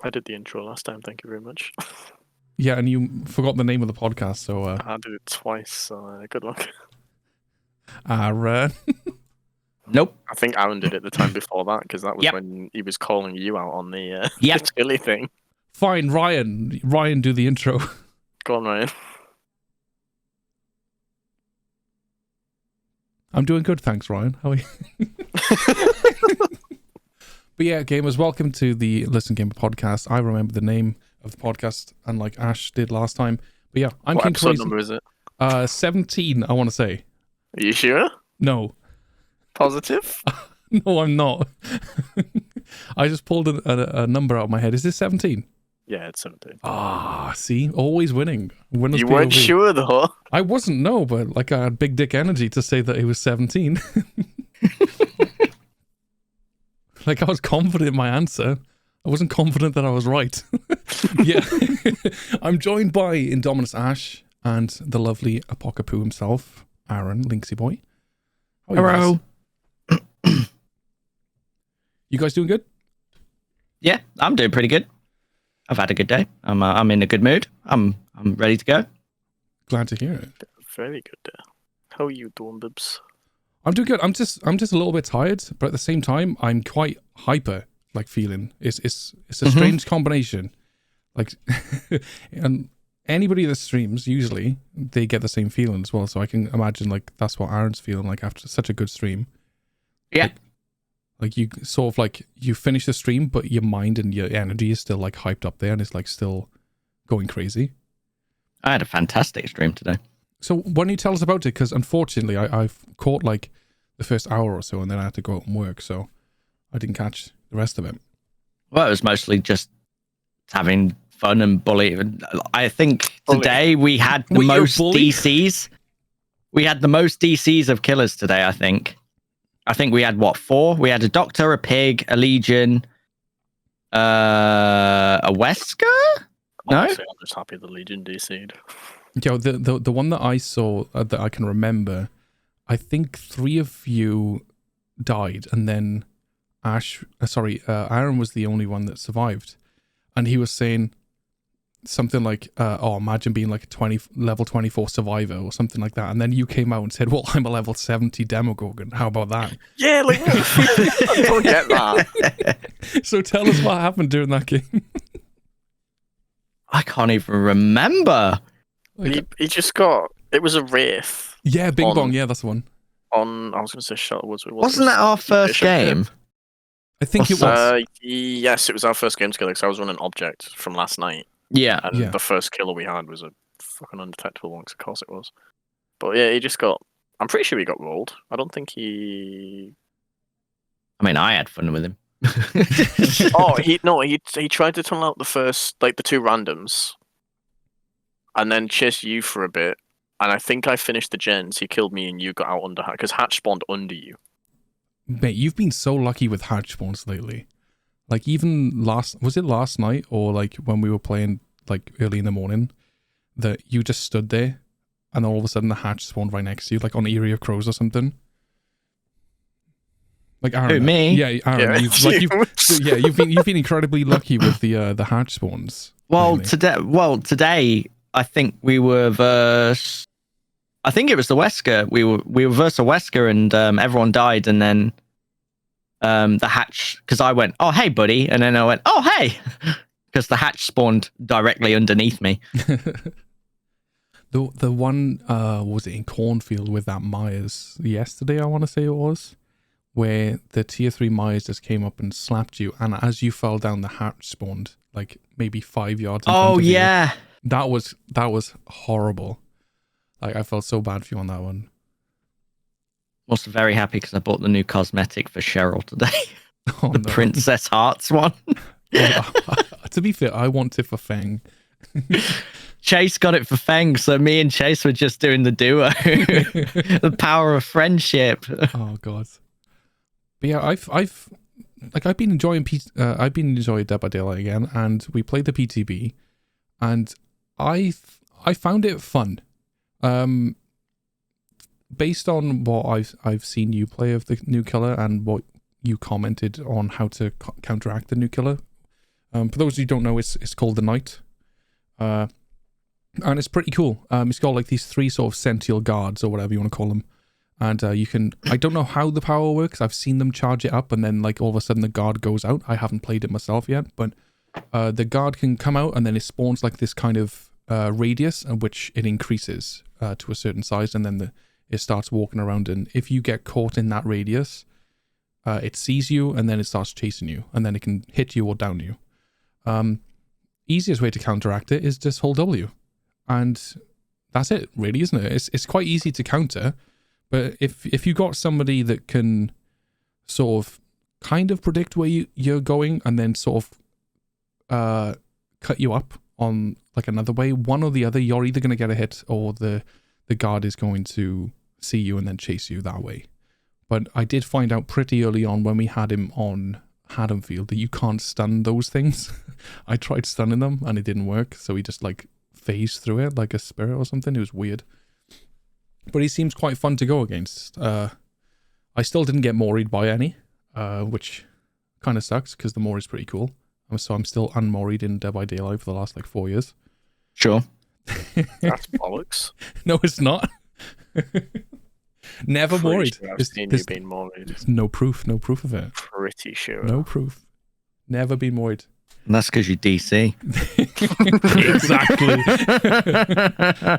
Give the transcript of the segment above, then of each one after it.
I did the intro last time. Thank you very much. Yeah, and you forgot the name of the podcast, so I did it twice. So good luck. Aaron. Nope. I think Aaron did it the time before that because that was Yep. when he was calling you out on the Yep. the chili thing. Fine, Ryan. Ryan, do the intro. Go on, Ryan. I'm doing good, thanks, Ryan. How are you? But yeah, gamers, welcome to the Listen Gamer podcast. I remember the name of the podcast, unlike Ash did last time. But yeah, I'm What King episode Crazy. number is it? 17, I want to say. Are you sure? No. Positive? No, I'm not. I just pulled a number out of my head. Is this 17? Yeah, it's 17. Ah, see? Always winning. Winners You weren't POV. sure though. I wasn't, no, but like I had big dick energy to say that it was 17. Like I was confident in my answer. I wasn't confident that I was right. Yeah. I'm joined by Indominus Ash and the lovely Apocapoo himself, Aaron, Linksy Boy. How are you guys? Hello. You guys doing good? Yeah, I'm doing pretty good. I've had a good day. I'm in a good mood. I'm ready to go. Glad to hear it. Very good. How are you doing, Bibs? I'm doing good. I'm just a little bit tired, but at the same time, I'm quite hyper. Like feeling it's a strange combination. Like, and anybody that streams usually they get the same feeling as well. So I can imagine like that's what Aaron's feeling like after such a good stream. Yeah. Like you sort of like you finish the stream, but your mind and your energy is still like hyped up there, and it's like still going crazy. I had a fantastic stream today. So why don't you tell us about it? Because unfortunately, I've caught like the first hour or so, and then I had to go out and work, so I didn't catch the rest of it. Well, it was mostly just having fun and bully. I think today we had the Were you a most bully? DCs. We had the most DCs of killers today, I think. I think we had, what, 4? We had a Doctor, a Pig, a Legion, a Wesker? No? Honestly, I'm just happy the Legion DC'd. Yeah, the one that I saw that I can remember, I think 3 of you died, and then Aaron was the only one that survived, and he was saying something like, "Oh, imagine being like a level 24 survivor or something like that," and then you came out and said, "Well, I'm a level 70 Demogorgon. How about that?" Yeah, like I don't get that. So tell us what happened during that game. I can't even remember. He just got. It was a wraith. Yeah, Bing On- Bong. Yeah, that's the one. On, I was going to say Shuttlewoods. Wasn't that our first game? I think it was. Yes, it was our first game together because I was running Object from last night, Yeah. and Yeah. the first killer we had was a fucking undetectable one. 'Cause of course it was. But yeah, he just got. I'm pretty sure he got rolled. I don't think he. I mean, I had fun with him. Oh, he tried to tunnel out the first, like the 2 randoms, and then chased you for a bit. And I think I finished the gens. He killed me, and you got out under Hatch because Hatch spawned under you. Mate, you've been so lucky with hatch spawns lately. Like even last night or like when we were playing like early in the morning that you just stood there and all of a sudden the hatch spawned right next to you, like on Eerie of Crows or something. Like Aaron. Who, me? Yeah, Aaron. Yeah, You've been incredibly lucky with the hatch spawns. Well, lately. today I think we were versus. I think it was the Wesker. We were versus a Wesker, and everyone died, and then the hatch. Because I went, "Oh hey, buddy," and then I went, "Oh hey," because the hatch spawned directly underneath me. The one was it in Cornfield with that Myers yesterday, I want to say it was, where the tier 3 Myers just came up and slapped you, and as you fell down the hatch spawned like maybe 5 yards in front Oh of you. yeah. That was horrible. Like I felt so bad for you on that one. Was very happy because I bought the new cosmetic for Cheryl today. Oh, The no. Princess Hearts one. To be fair, I want it for Fang. Chase got it for Feng, so me and Chase were just doing the duo. The power of friendship. Oh god. But yeah, I've been enjoying Dead by Daylight again, and we played the PTB, and I found it fun. Based on what I've seen you play of the new killer and what you commented on how to counteract the new killer For those who don't know, it's called the Knight. And it's pretty cool. It's got like these 3 sort of sentient guards or whatever you want to call them. And you can, I don't know how the power works. I've seen them charge it up and then like all of a sudden the guard goes out. I haven't played it myself yet, but the guard can come out and then it spawns like this kind of radius in which it increases to a certain size, and then it starts walking around, and if you get caught in that radius, it sees you and then it starts chasing you, and then it can hit you or down you. Easiest way to counteract it is just hold W, and that's it really, isn't it? It's quite easy to counter, but if you got somebody that can sort of kind of predict where you're going and then sort of cut you up on like another way, one or the other, you're either going to get a hit or the guard is going to see you and then chase you that way. But I did find out pretty early on when we had him on Haddonfield that you can't stun those things. I tried stunning them and it didn't work, so he just like phased through it like a spirit or something. It was weird. But he seems quite fun to go against. I still didn't get Mori'd by any, which kind of sucks because the Mori's pretty cool. So I'm still unmoried in Dead by Daylight for the last like 4 years. Sure. That's bollocks. No, it's not. Never moried. Sure I've seen you being moried. There's no proof of it. Pretty sure. No proof. Never been moried. And that's because you're DC. Exactly.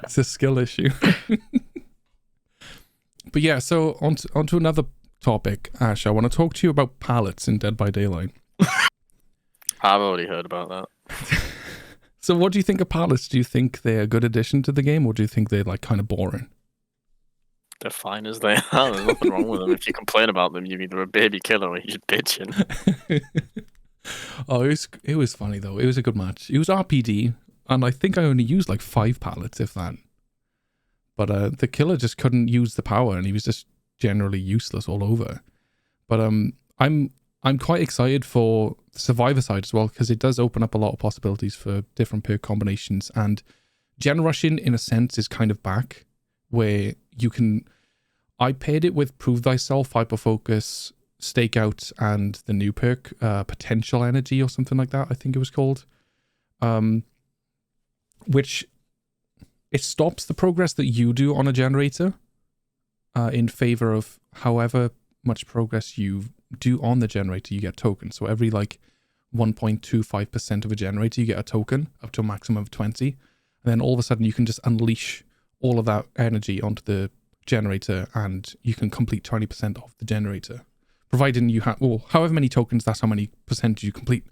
It's a skill issue. But yeah, so onto another topic, Ash. I want to talk to you about pallets in Dead by Daylight. I've already heard about that. So what do you think of pallets? Do you think they're a good addition to the game, or do you think they're like kind of boring? They're fine as they are. There's nothing wrong with them. If you complain about them, you're either a baby killer or you're just bitching. Oh, it was funny though. It was a good match. It was RPD, and I think I only used like 5 pallets, if that. But the killer just couldn't use the power, and he was just generally useless all over. But I'm quite excited for the Survivor side as well, because it does open up a lot of possibilities for different perk combinations, and gen rushing in a sense is kind of back, where you can. I paired it with Prove Thyself, Hyper Focus, Stakeout, and the new perk, Potential Energy or something like that, I think it was called. Which it stops the progress that you do on a generator in favor of however much progress you do on the generator, you get tokens. So every like 1.25% of a generator, you get a token up to a maximum of 20. And then all of a sudden you can just unleash all of that energy onto the generator and you can complete 20% of the generator. Providing you have, well, however many tokens, that's how many percentage you complete.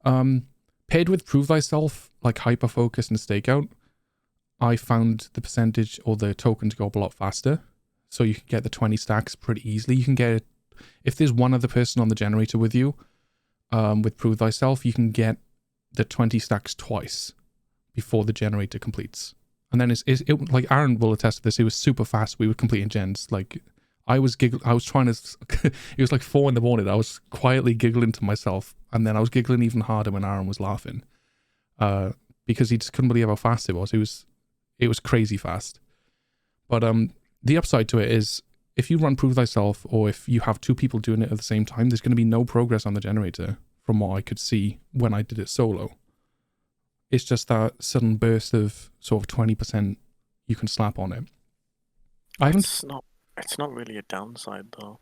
Paired with Prove Thyself, like Hyper Focus and Stakeout, I found the percentage or the tokens go up a lot faster. So you can get the 20 stacks pretty easily. You can get it, if there's one other person on the generator with you, with Prove Thyself, you can get the 20 stacks twice before the generator completes. And then it like Aaron will attest to this, it was super fast. We were completing gens. Like I was trying to, it was like 4 a.m. I was quietly giggling to myself. And then I was giggling even harder when Aaron was laughing. Because he just couldn't believe how fast it was. It was crazy fast. But the upside to it is if you run Prove Thyself, or if you have 2 people doing it at the same time, there's going to be no progress on the generator from what I could see when I did it solo. It's just that sudden burst of sort of 20% you can slap on it. It's not really a downside though.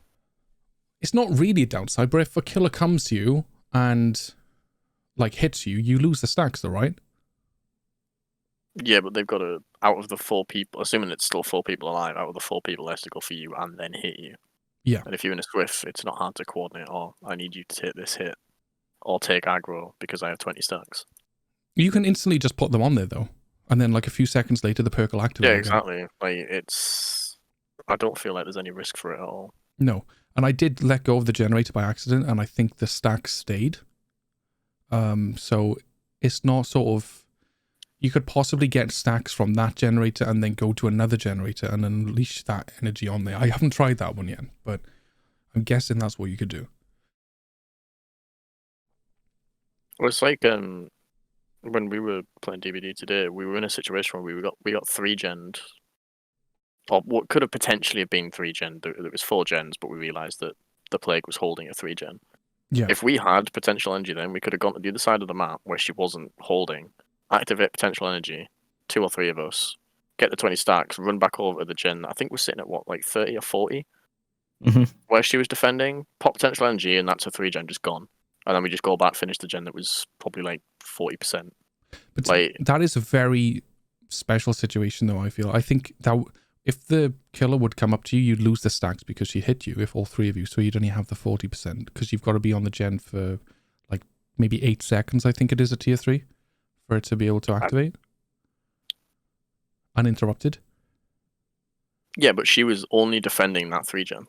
It's not really a downside, but if a killer comes to you and like hits you, you lose the stacks though, right? Yeah, but they've got to, out of the 4 people, assuming it's still 4 people alive, out of the 4 people, they have to go for you and then hit you. Yeah. And if you're in a Swift, it's not hard to coordinate, oh, I need you to take this hit, or take aggro because I have 20 stacks. You can instantly just put them on there though. And then like a few seconds later, the perk will activate. Yeah, exactly. Again. Like I don't feel like there's any risk for it at all. No. And I did let go of the generator by accident, and I think the stacks stayed. So it's not sort of, you could possibly get stacks from that generator and then go to another generator and unleash that energy on there. I haven't tried that one yet, but I'm guessing that's what you could do. Well, it's like when we were playing DBD today, we were in a situation where we got 3-gened, or what could have potentially been 3-gen. There was 4 gens, but we realised that the Plague was holding a 3-gen. Yeah. If we had potential energy, then we could have gone to the other side of the map where she wasn't holding, activate potential energy, 2 or 3 of us, get the 20 stacks, run back over to the gen. I think we're sitting at what, like 30 or 40, where she was defending, pop potential energy, and that's a 3 gen just gone. And then we just go back, finish the gen that was probably like 40%. But Like, that is a very special situation, though, I feel. I think that if the killer would come up to you, you'd lose the stacks because she hit you, if all 3 of you, so you'd only have the 40%, because you've got to be on the gen for, like, maybe 8 seconds, I think it is at tier 3, for it to be able to activate. Uninterrupted. yeah, but she was only defending that 3 gen.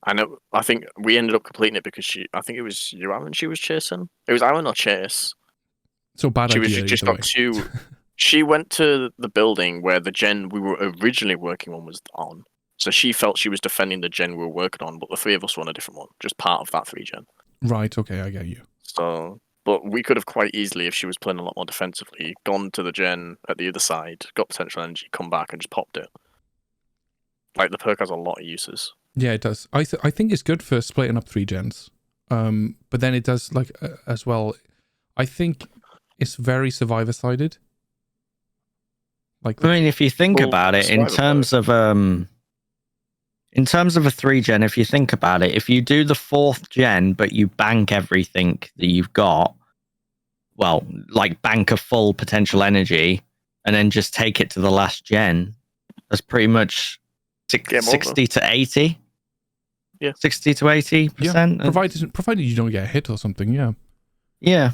I think we ended up completing it because I think it was you, Aaron, she was chasing. It was Aaron or Chase. So bad She idea. was just either got way. 2. She went to the building where the gen we were originally working on was on. So she felt she was defending the gen we were working on, but the 3 of us were on a different one, just part of that 3 gen. Right, okay, I get you. So, but we could have quite easily, if she was playing a lot more defensively, gone to the gen at the other side, got potential energy, come back and just popped it. Like, the perk has a lot of uses. Yeah, it does. I think it's good for splitting up 3 gens. But then it does, like, as well, I think it's very survivor-sided. Like, I mean, if you think Well, about it, in survivor terms of a 3 gen, if you think about it, if you do the 4th gen but you bank everything that you've got, well, like bank a full potential energy and then just take it to the last gen, that's pretty much Game over. 60 to 80. Yeah. 60 to 80%. yeah, provided you don't get hit or something, yeah. Yeah.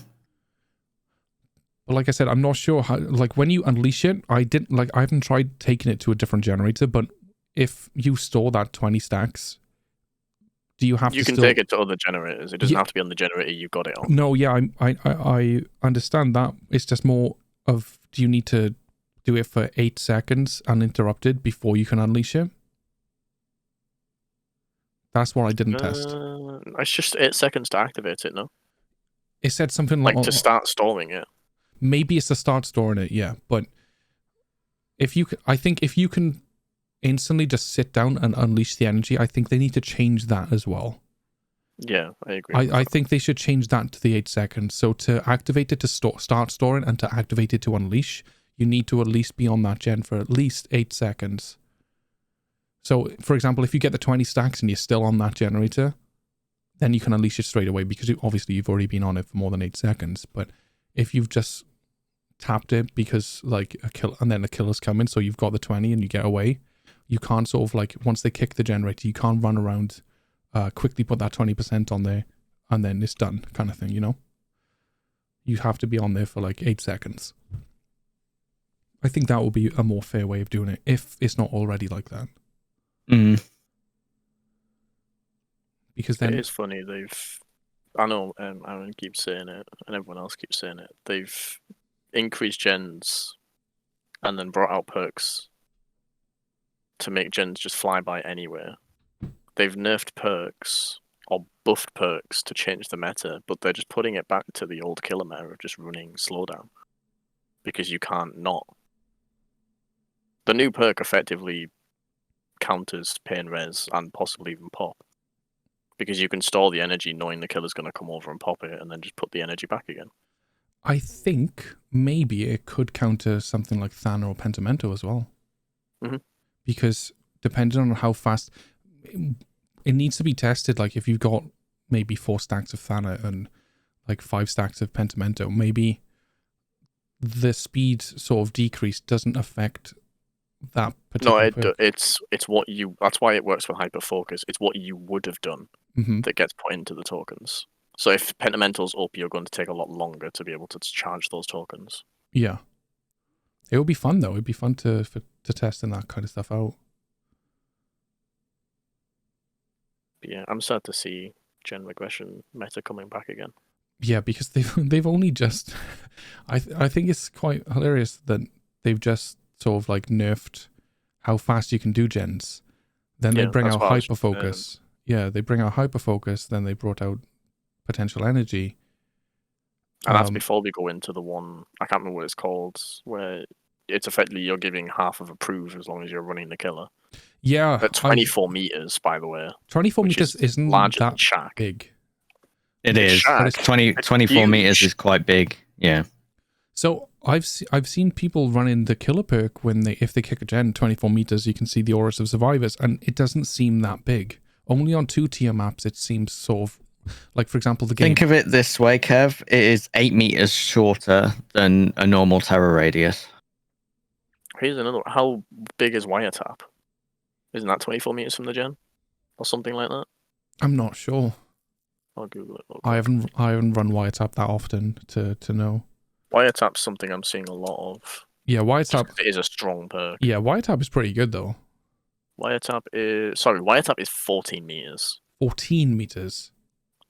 But like I said, I'm not sure how, like, when you unleash it, I haven't tried taking it to a different generator, but if you store that 20 stacks, do you have You to can still... take it to other generators. It doesn't Yeah. have to be on the generator you got it on. No, yeah, I understand that. It's just more of, do you need to do it for 8 seconds uninterrupted before you can unleash it? That's what I didn't test. It's just 8 seconds to activate it, no? It said something Like, like... to start storing it. Maybe it's to start storing it, yeah. But I think if you can instantly just sit down and unleash the energy, I think they need to change that as well. Yeah, I agree. I think they should change that to the 8 seconds. So to activate it to start storing and to activate it to unleash, you need to at least be on that gen for at least 8 seconds. So, for example, if you get the 20 stacks and you're still on that generator, then you can unleash it straight away because obviously you've already been on it for more than 8 seconds. But if you've just tapped it because like and then the killer's coming, so you've got the 20 and you get away, you can't sort of like, once they kick the generator, you can't run around, quickly put that 20% on there and then it's done kind of thing, you know? You have to be on there for like 8 seconds. I think that will be a more fair way of doing it if it's not already like that. Because then It is funny, I know Aaron keeps saying it, and everyone else keeps saying it, they've increased gens and then brought out perks to make gens just fly by anywhere. They've nerfed perks or buffed perks to change the meta, but they're just putting it back to the old killer meta of just running slowdown. Because you can't not. The new perk effectively counters pain res and possibly even pop. Because you can store the energy knowing the killer's going to come over and pop it and then just put the energy back again. I think maybe it could counter something like Thana or Pentimento as well. Mhm. Because depending on how fast... It needs to be tested. Like if you've got maybe 4 stacks of Thana and like 5 stacks of Pentimento, maybe the speed sort of decrease doesn't affect that particular perk. It's what you... That's why it works for hyper focus. It's what you would have done that gets put into the tokens. So if Pentimental's up, you're going to take a lot longer to be able to charge those tokens. Yeah. It would be fun though. It'd be fun to test and that kind of stuff out. But yeah, I'm sad to see gen regression meta coming back again. Yeah, because they've only just... I think it's quite hilarious that they've just sort of like nerfed how fast you can do gens. Then they bring out hyper focus. Yeah, they bring out hyper focus. Then they brought out potential energy. And that's before we go into the one, I can't remember what it's called, where it's effectively you're giving half of approve as long as you're running the killer. Yeah. At 24 meters, by the way. 24 meters isn't larger that than Shaq. big. It It's is. Shaq. 24 huge. meters is quite big. Yeah. So I've seen people running the killer perk when if they kick a gen 24 meters, you can see the auras of survivors, and it doesn't seem that big. Only on 2-tier maps it seems sort of like, for example, the game. Think of it this way, Kev. It is 8 meters shorter than a normal terror radius. Here's another one. How big is Wiretap? Isn't that 24 meters from the gen? Or something like that? I'm not sure. I'll Google it. real I quick. haven't run Wiretap that often to know. Wiretap's something I'm seeing a lot of. Yeah, Just Wiretap. 'cause it is a strong perk. Yeah, Wiretap is pretty good though. Wiretap is 14 meters. 14 meters.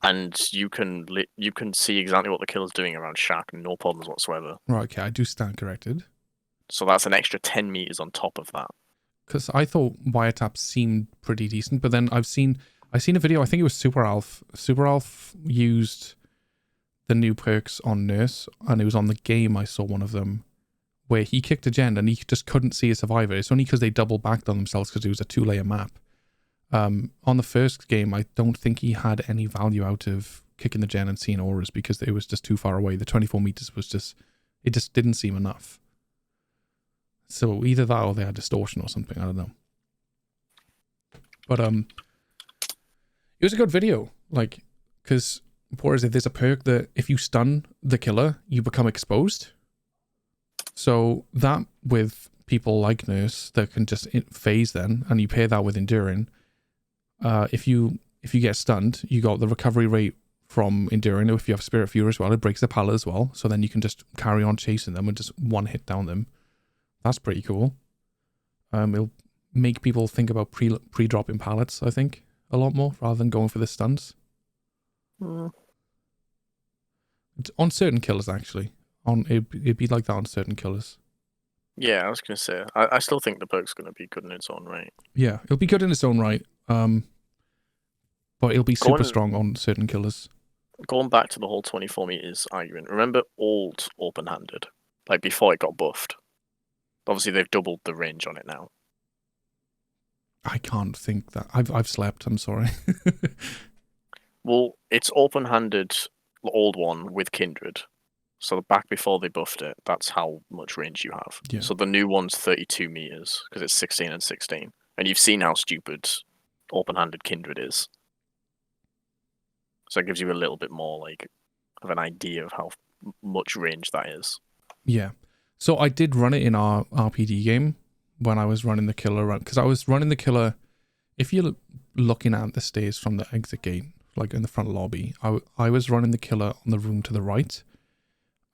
And you can see exactly what the killer's doing around Shaq, no problems whatsoever. Right, okay, I do stand corrected. So that's an extra 10 meters on top of that. Because I thought Wiretap seemed pretty decent, but then I've seen a video, I think it was Super Alf. Super Alf used the new perks on Nurse, and it was on the game I saw one of them, where he kicked a gen and he just couldn't see a survivor. It's only because they double backed on themselves because it was a 2-layer map. On the first game, I don't think he had any value out of kicking the gen and seeing auras because it was just too far away. The 24 meters was just didn't seem enough. So either that or they had distortion or something. I don't know. But it was a good video. Like, because what is it? There's a perk that if you stun the killer, you become exposed. So that with people like Nurse that can just phase then, and you pair that with Enduring. If you get stunned, you got the recovery rate from Enduring. If you have Spirit Fury as well, it breaks the pallet as well. So then you can just carry on chasing them and just one hit down them. That's pretty cool. It'll make people think about pre-dropping pallets, I think, a lot more rather than going for the stuns. Mm. On certain killers, actually. It'd be like that on certain killers. Yeah, I was going to say, I still think the perk's going to be good in its own right. Yeah, it'll be good in its own right. But it'll be super strong on certain killers. Going back to the whole 24 meters argument, remember old open-handed? Like before it got buffed? Obviously, they've doubled the range on it now. I can't think that. I've slept, I'm sorry. Well, it's open-handed, the old one with Kindred. So back before they buffed it, that's how much range you have. Yeah. So the new one's 32 meters because it's 16 and 16. And you've seen how stupid open-handed Kindred is. So it gives you a little bit more like of an idea of how much range that is. Yeah. So I did run it in our RPD game when I was running the killer run, because I was running the killer. If you're looking at the stairs from the exit gate, like in the front lobby, I was running the killer on the room to the right,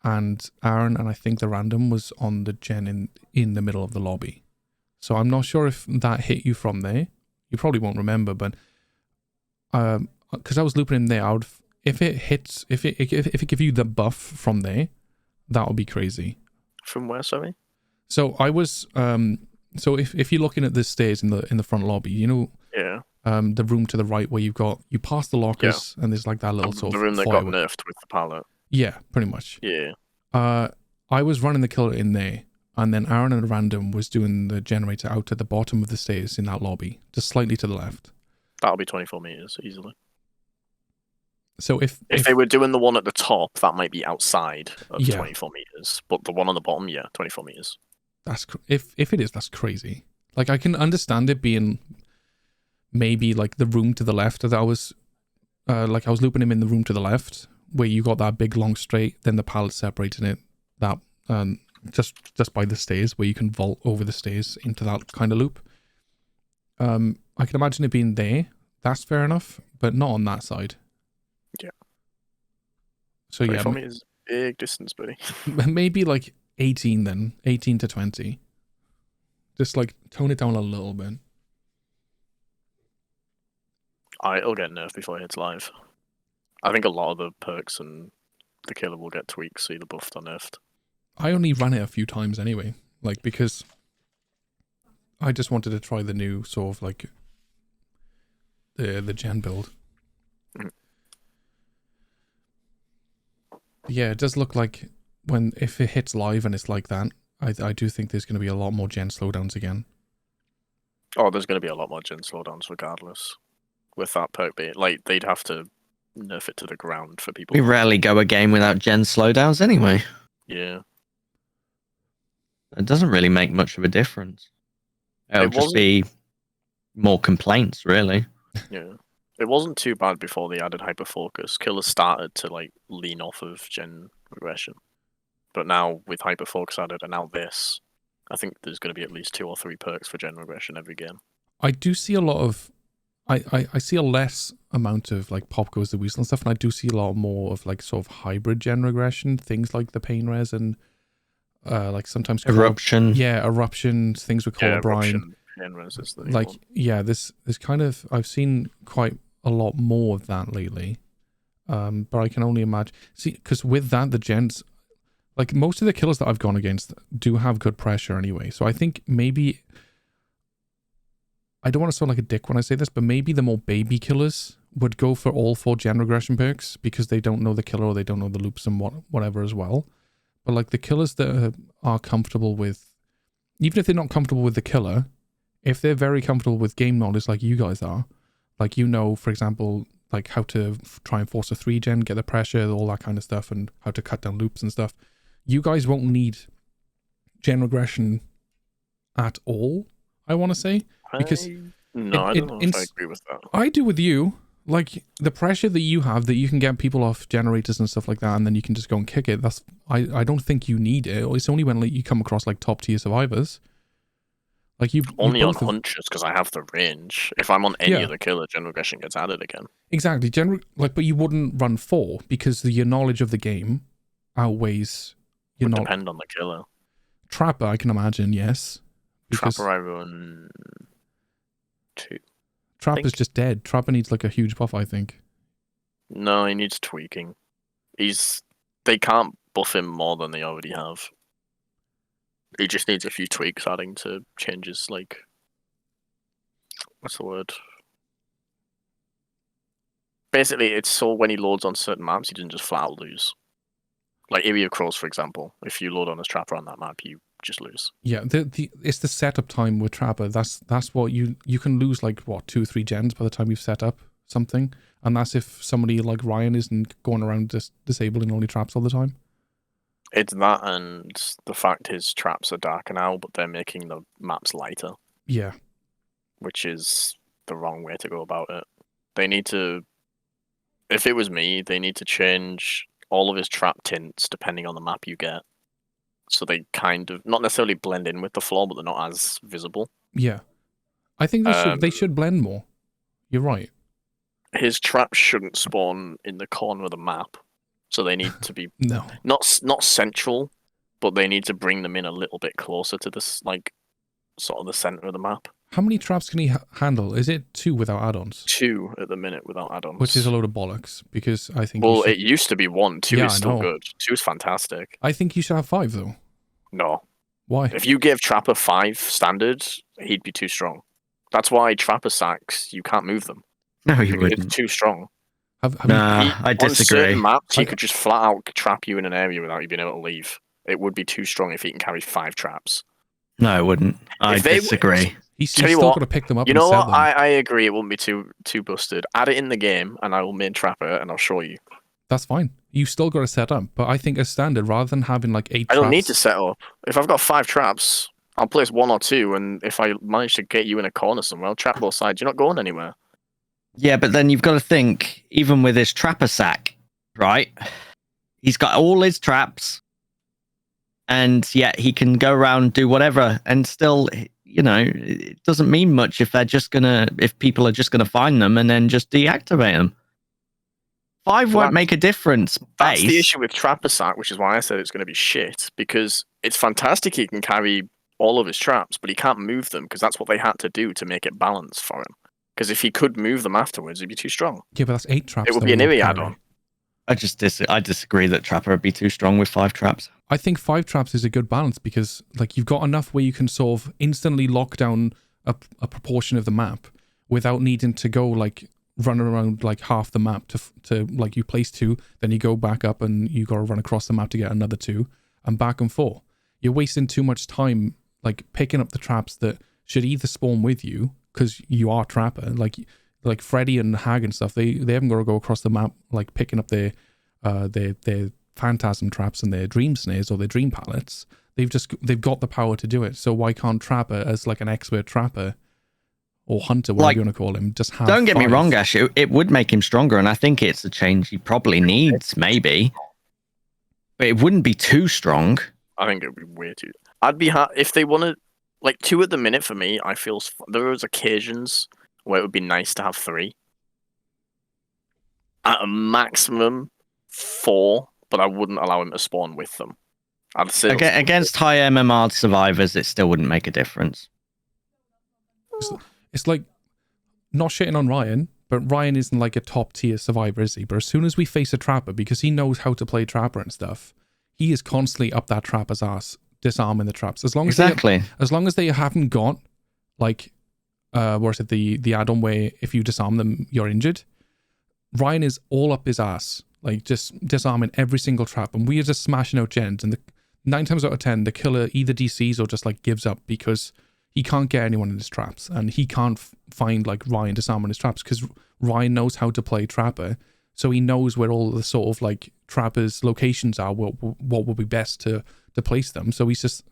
and Aaron and I think the random was on the gen in the middle of the lobby. So I'm not sure if that hit you from there. You probably won't remember, but because I was looping in there, if it give you the buff from there, that would be crazy. From where, sorry? So I was so if you're looking at the stairs in the front lobby, you know, Yeah. the room to the right where you pass the lockers and there's like that little sort The of room that foyer. got nerfed with the pallet. Yeah, pretty much. Yeah. I was running the killer in there, and then Aaron and Random was doing the generator out at the bottom of the stairs in that lobby, just slightly to the left. That'll be 24 meters easily. So if they were doing the one at the top, that might be outside of Yeah. 24 meters. But the one on the bottom, yeah, 24 meters. that's if it is, that's crazy. Like I can understand it being maybe like the room to the left that I was like I was looping him in the room to the left where you got that big long straight, then the pallet separating it, that just by the stairs where you can vault over the stairs into that kind of loop. I can imagine it being there. That's fair enough, but not on that side. Yeah. So yeah, 24 meters, big distance, buddy. maybe like 18 then, 18 to 20. Just like tone it down a little bit. It'll get nerfed before it hits live. I think a lot of the perks and the killer will get tweaked, so either buffed or nerfed. I only ran it a few times anyway, like because I just wanted to try the new sort of like the gen build. Mm. Yeah, it does look like if it hits live and it's like that, I do think there's going to be a lot more gen slowdowns again. Oh, there's going to be a lot more gen slowdowns regardless. With that perk being, like, they'd have to nerf it to the ground for people. We rarely go a game without gen slowdowns anyway. Yeah. It doesn't really make much of a difference. It'll just wasn't- be more complaints, really. Yeah. It wasn't too bad before they added hyperfocus. Killers started to like lean off of gen regression. But now with hyperfocus added and now this, I think there's going to be at least 2 or 3 perks for gen regression every game. I do see a lot of, I see a less amount of like pop goes the weasel and stuff, and I do see a lot more of like sort of hybrid gen regression, things like the pain res and like sometimes Eruption. eruption, things with Call of Brine. Eruption, Pain-Res is the new Like, one. yeah, there's kind of, I've seen quite a lot more of that lately. But I can only imagine, see, because with that, the gens, like most of the killers that I've gone against do have good pressure anyway. So I think maybe, I don't want to sound like a dick when I say this, but maybe the more baby killers would go for all 4 gen regression perks because they don't know the killer or they don't know the loops and whatever as well. But like the killers that are comfortable with, even if they're not comfortable with the killer, if they're very comfortable with game knowledge like you guys are, like, you know, for example, like how to try and force a 3 gen, get the pressure, all that kind of stuff, and how to cut down loops and stuff, you guys won't need gen regression at all, I want to say. Because No, I don't know if I agree with that. I do with you. Like, the pressure that you have, that you can get people off generators and stuff like that, and then you can just go and kick it, that's, I don't think you need it. It's only when like you come across like top tier survivors. Like you Only on both have- hunches because I have the range. If I'm on any Yeah. other killer, gen regression gets added again. Exactly. Like, but you wouldn't run 4 because your knowledge of the game outweighs your Would knowledge. depend on the killer. Trapper, I can imagine, yes. Because Trapper, I run 2. Trapper's think. just dead. Trapper needs like a huge buff, I think. No, he needs tweaking. They can't buff him more than they already have. He just needs a few tweaks adding to changes like, what's the word? Basically, it's so when he loads on certain maps, he doesn't just flat out lose. Like Area of Crows, for example. If you load on as Trapper on that map, you just lose. Yeah, it's the setup time with Trapper. That's what you can lose like what 2-3 gens by the time you've set up something, and that's if somebody like Ryan isn't going around disabling only traps all the time. It's that and the fact his traps are darker now, but they're making the maps lighter, Yeah, which is the wrong way to go about it. They need to, if it was me, they need to change all of his trap tints depending on the map you get. So they kind of, not necessarily blend in with the floor, but they're not as visible. yeah. I think they should blend more. You're right. His traps shouldn't spawn in the corner of the map. So they need to be No. not central, but they need to bring them in a little bit closer to this, like, sort of the center of the map. How many traps can he handle? Is it 2 without add-ons? 2 at the minute without add-ons. Which is a load of bollocks because I think. Well, it used to be 1. 2 Yeah, is I still know. good. 2 is fantastic. I think you should have 5 though. No. Why? If you give Trapper 5 standard, he'd be too strong. That's why Trapper sacks, you can't move them. No, you Because wouldn't. it's too strong. Have Nah, you, I On disagree. certain maps, he I- could just flat out trap you in an area without you being able to leave. It would be too strong if he can carry 5 traps. No, it wouldn't. I If they- disagree. he's Tell you still what, got to pick them up You and know sell what? them. I agree. It wouldn't be too busted. Add it in the game, and I will main Trapper, and I'll show you. That's fine. You still got to set up, but I think as standard, rather than having like 8 I traps. don't need to set up. If I've got 5 traps, I'll place 1 or 2, and if I manage to get you in a corner somewhere, I'll trap both sides. You're not going anywhere. Yeah, but then you've got to think, even with his trapper sack, right? He's got all his traps, and yet he can go around, do whatever, and still, you know, it doesn't mean much if people are just gonna find them and then just deactivate them. 5 Well, won't make a difference. That's the base. issue with Trapper Sack, which is why I said it's going to be shit, because it's fantastic he can carry all of his traps, but he can't move them, because that's what they had to do to make it balanced for him. Because if he could move them afterwards, he'd be too strong. Yeah, but that's 8 traps. It would that be an we Iri carry. add-on. I disagree that Trapper would be too strong with 5 traps. I think 5 traps is a good balance because like you've got enough where you can sort of instantly lock down a proportion of the map without needing to go like run around like half the map to like you place 2, then you go back up and you got to run across the map to get another 2 and back and forth. You're wasting too much time like picking up the traps that should either spawn with you because you are Trapper. Like like Freddy and Hag and stuff, they haven't got to go across the map like picking up their phantasm traps and their dream snares or their dream pallets. They've got the power to do it. So why can't Trapper, as like an expert trapper or hunter, whatever Like, you want to call him, just have? Don't get me 5? wrong, Ash. It would make him stronger, and I think it's a change he probably needs, maybe. But it wouldn't be too strong. I think it would be way too. I'd be if they wanted like 2 at the minute for me. I feel there is occasions where it would be nice to have 3. At a maximum 4, but I wouldn't allow him to spawn with them. I'd say Against high MMR survivors, it still wouldn't make a difference. It's like, not shitting on Ryan, but Ryan isn't like a top tier survivor, is he? But as soon as we face a trapper, because he knows how to play trapper and stuff, he is constantly up that trapper's ass, disarming the traps. As long as they haven't got like, what is it, the add-on where if you disarm them, you're injured. Ryan is all up his ass, like just disarming every single trap, and we are just smashing out gens. And 9 times out of 10, the killer either DCs or just like gives up because he can't get anyone in his traps, and he can't find like Ryan disarming his traps because Ryan knows how to play trapper, so he knows where all the sort of like trappers' locations are, what would be best to place them. So he's just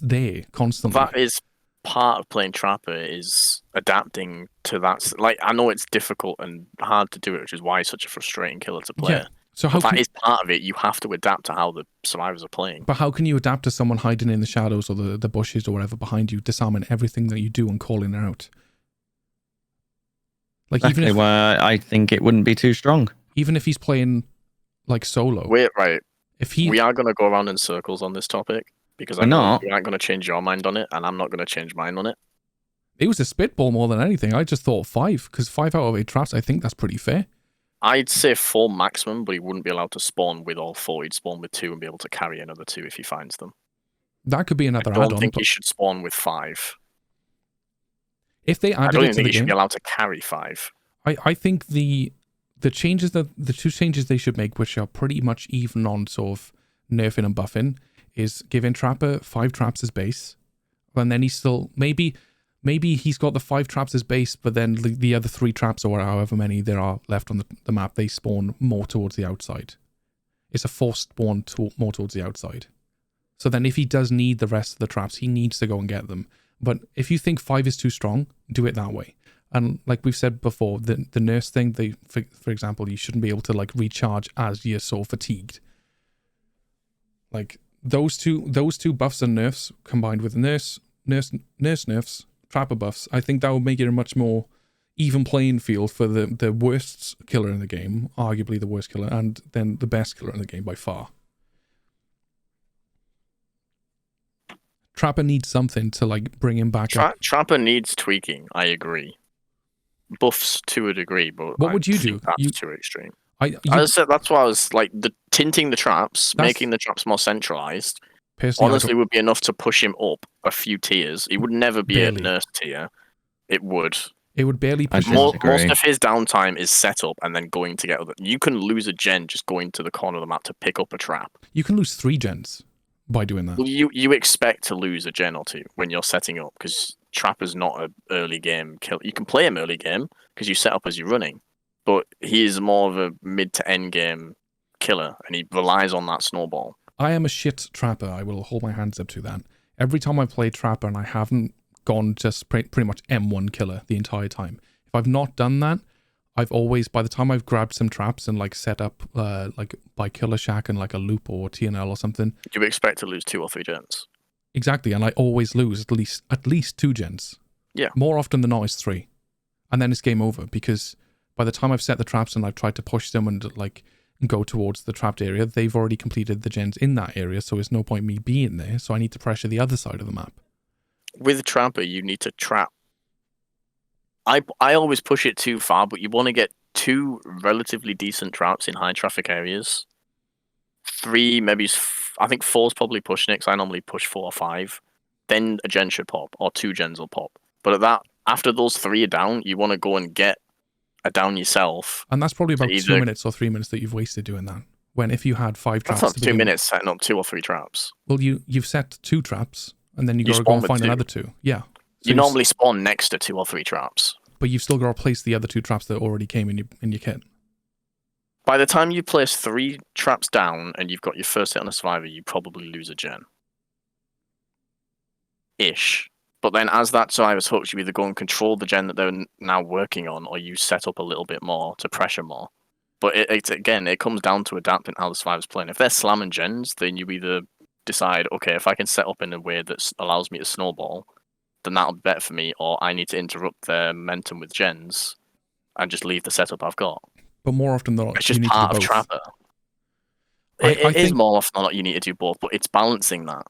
there constantly. That is part of playing trapper, is adapting to that. Like, I know it's difficult and hard to do it, which is why it's such a frustrating killer to play. Yeah. So that is part of it. You have to adapt to how the survivors are playing. But how can you adapt to someone hiding in the shadows or the bushes or whatever behind you, disarming everything that you do and calling it out? Like, exactly why I think it wouldn't be too strong. Even if he's playing like solo. Wait, right. We are going to go around in circles on this topic because I know you aren't going to change your mind on it, and I'm not going to change mine on it. It was a spitball more than anything. I just thought 5, because 5 out of 8 traps, I think that's pretty fair. I'd say 4 maximum, but he wouldn't be allowed to spawn with all 4. He'd spawn with 2 and be able to carry another 2 if he finds them. That could be another add-on. I add-on. don't think he should spawn with 5. If they added it to the game, I don't think he should be allowed to carry 5. I think the changes the 2 changes they should make, which are pretty much even on sort of nerfing and buffing, is giving Trapper 5 traps as base, and then he's still maybe he's got the 5 traps as base, but then the other 3 traps or however many there are left on the map, they spawn more towards the outside. It's a forced spawn more towards the outside. So then if he does need the rest of the traps, he needs to go and get them. But if you think 5 is too strong, do it that way. And like we've said before, the nurse thing, for example, you shouldn't be able to like recharge as you're so fatigued. Like those two buffs and nerfs combined with nurse nerfs, trapper buffs, I think that would make it a much more even playing field for the worst killer in the game, arguably the worst killer, and then the best killer in the game by far. Trapper needs something to like bring him back up. Trapper needs tweaking, I agree. Buffs to a degree, but what would you do? That's too extreme. As I said, that's why I was like tinting the traps, making the traps more centralized. Honestly, would be enough to push him up a few tiers. He would never be a nurse tier. It would. It would barely push him. Most of his downtime is set up and then going to get other. You can lose a gen just going to the corner of the map to pick up a trap. You can lose 3 gens by doing that. Well, you expect to lose a gen or 2 when you're setting up, because Trapper's not an early game kill. You can play him early game because you set up as you're running, but he is more of a mid to end game killer, and he relies on that snowball. I am a shit trapper. I will hold my hands up to that. Every time I play trapper and I haven't gone just pretty much M1 killer the entire time. If I've not done that, I've always, by the time I've grabbed some traps and like set up like by Killer Shack and like a loop or TNL or something. You expect to lose 2 or 3 gens. Exactly, and I always lose at least 2 gens. Yeah. More often than not, it's 3. And then it's game over, because by the time I've set the traps and I've tried to push them and like go towards the trapped area, they've already completed the gens in that area, so there's no point me being there, so I need to pressure the other side of the map. With Trapper, you need to trap. I always push it too far, but you want to get 2 relatively decent traps in high traffic areas. 3, maybe, I think 4 is probably pushing it, because I normally push 4 or 5. Then a gen should pop, or 2 gens will pop. But after those 3 are down, you want to go and get a down yourself. And that's probably about 2 minutes or 3 minutes that you've wasted doing that. When if you had 5 traps... That's not 2 minutes setting up 2 or 3 traps. Well, you've set 2 traps, and then you got to go and find another 2. Yeah. So you normally spawn next to 2 or 3 traps. but you've still got to replace the other 2 traps that already came in your kit. By the time you place 3 traps down and you've got your first hit on a survivor, you probably lose a gen. Ish. But then as that survivor's hooked, you either go and control the gen that they're now working on, or you set up a little bit more to pressure more. But it comes down to adapting how the survivor's playing. If they're slamming gens, then you either decide, okay, if I can set up in a way that allows me to snowball, then that'll be better for me, or I need to interrupt their momentum with gens and just leave the setup I've got. But more often than not, It's just you need part to of do both. Trapper. I It is think- more often than not you need to do both, but it's balancing that.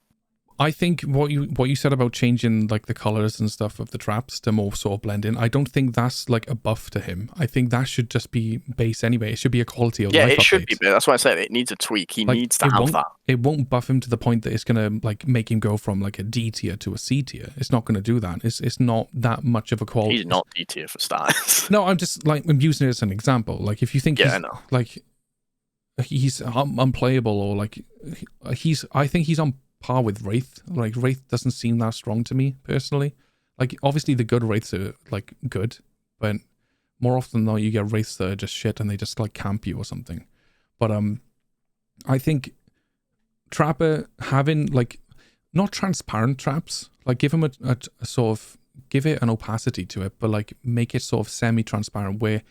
I think what you said about changing like the colors and stuff of the traps to more sort of blend in, I don't think that's like a buff to him. I think that should just be base anyway. It should be a quality of Yeah, life it should update. be, but that's why I said it needs a tweak. He Like, needs to it have won't- that. It won't buff him to the point that it's gonna like make him go from like a D tier to a C tier. It's not gonna do that. It's not that much of a quality. He's not D tier for starters. No, I'm just like I'm using it as an example. Like if you think Yeah, he's I know. like he's unplayable or like I think he's on par with Wraith. Like Wraith doesn't seem that strong to me personally. Like obviously the good Wraiths are like good, but more often than not you get Wraiths that are just shit and they just like camp you or something. But I think Trapper having like not transparent traps, like give him a sort of give it an opacity to it, but like make it sort of semi-transparent where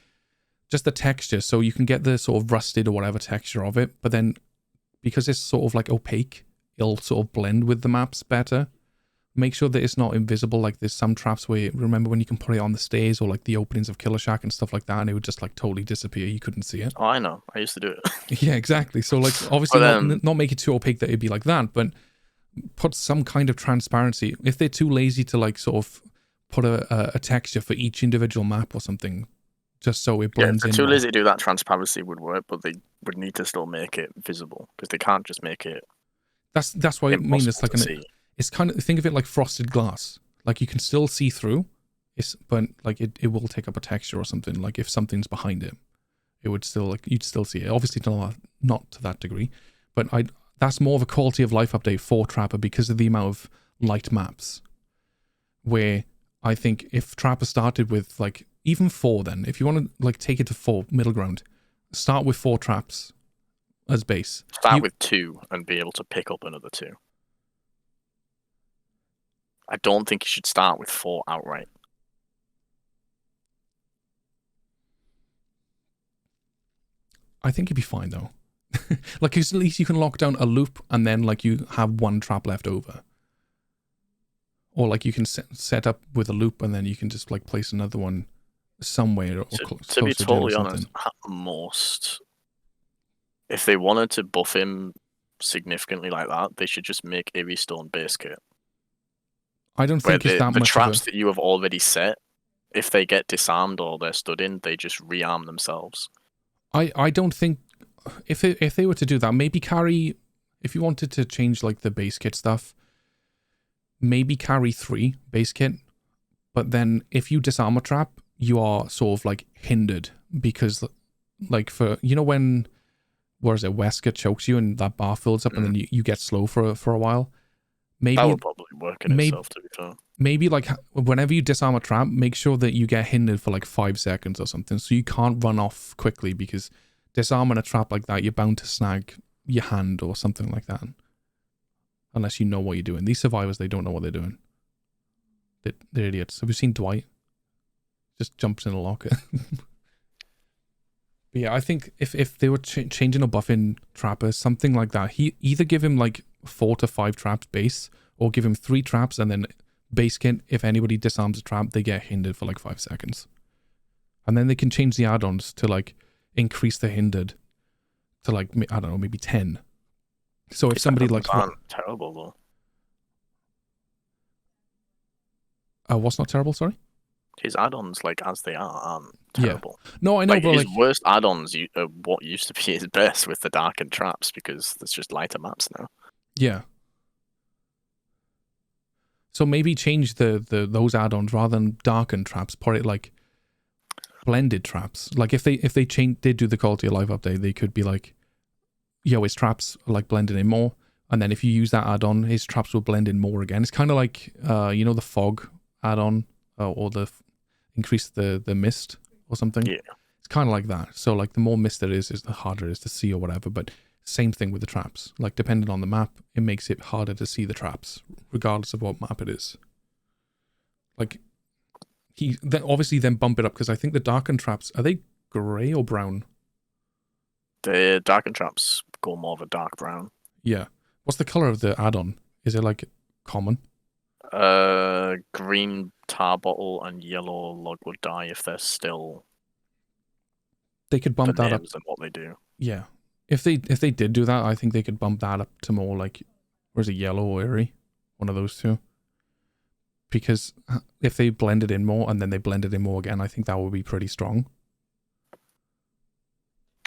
just the texture, so you can get the sort of rusted or whatever texture of it, but then because it's sort of like opaque, it'll sort of blend with the maps better. Make sure that it's not invisible. Like there's some traps where, remember when you can put it on the stairs or like the openings of Killer Shack and stuff like that, and it would just like totally disappear. You couldn't see it. Oh, I know. I used to do it. Yeah, exactly. So like obviously But, not make it too opaque that it'd be like that, but put some kind of transparency. If they're too lazy to like sort of put a texture for each individual map or something, just so it Yeah, blends if in. they're too more. lazy to do that, transparency would work, but they would need to still make it visible because they can't just make it That's why I mean impossible it's like to see. it's kind of, think of it like frosted glass. Like you can still see through, but like it will take up a texture or something. Like if something's behind it, it would still like you'd still see it. Obviously not to that degree, but that's more of a quality of life update for Trapper because of the amount of light maps. Where I think if Trapper started with like even 4, then if you want to like take it to 4 middle ground, start with 4 traps as base. Start You- with 2 and be able to pick up another 2. I don't think you should start with 4 outright. I think it'd be fine though. Like 'cause at least you can lock down a loop and then like you have 1 trap left over. Or like you can set up with a loop and then you can just like place another one somewhere or To close be to jail or totally something. honest, at most, if they wanted to buff him significantly like that, they should just make a Stone base kit. I don't Where think it's that the much traps of that you have already set, if they get disarmed or they're stood in, they just rearm themselves. I don't think if they were to do that, maybe carry, if you wanted to change like the base kit stuff, maybe carry 3 base kit, but then if you disarm a trap, you are sort of like hindered because like for, you know, when, what is it, Wesker chokes you and that bar fills up and then you get slow for a while. That Maybe would probably work in itself, to be fair. maybe like whenever you disarm a trap, make sure that you get hindered for like 5 seconds or something, so you can't run off quickly, because disarming a trap like that, you're bound to snag your hand or something like that, unless you know what you're doing. These survivors, they don't know what they're doing. They're idiots. Have you seen Dwight? Just jumps in a locker. But yeah, I think if they were changing or buffing trappers, something like that, he either give him like 4 to 5 traps base, or give him 3 traps and then base kit. If anybody disarms a trap, they get hindered for like 5 seconds, and then they can change the add-ons to like increase the hindered to like, I don't know, maybe 10. So if somebody like aren't terrible though. what's not terrible? Sorry. His add-ons, like as they aren't Yeah. terrible. No, I know, Like but his like worst add-ons are what used to be his best with the darkened traps, because there's just lighter maps now. yeah. So maybe change the those add-ons rather than darkened traps. Put it like blended traps. Like if they did do the quality of life update, they could be like, yo, his traps are like blended in more, and then if you use that add-on, his traps will blend in more again. It's kind of like you know, the fog add-on, or increase the mist or something. Yeah. It's kind of like that. So like the more mist there is the harder it is to see or whatever. But same thing with the traps. Like depending on the map, it makes it harder to see the traps, regardless of what map it is. Like obviously then bump it up because I think the darkened traps, are they grey or brown? The darkened traps go more of a dark brown. Yeah. What's the color of the add-on? Is it like common? Green tar bottle and yellow logwood dye if they're still They could the bump that up. names and what they do. Yeah. If they did do that, I think they could bump that up to more like, or is it yellow or airy? One of those two. Because if they blended in more and then they blended in more again, I think that would be pretty strong.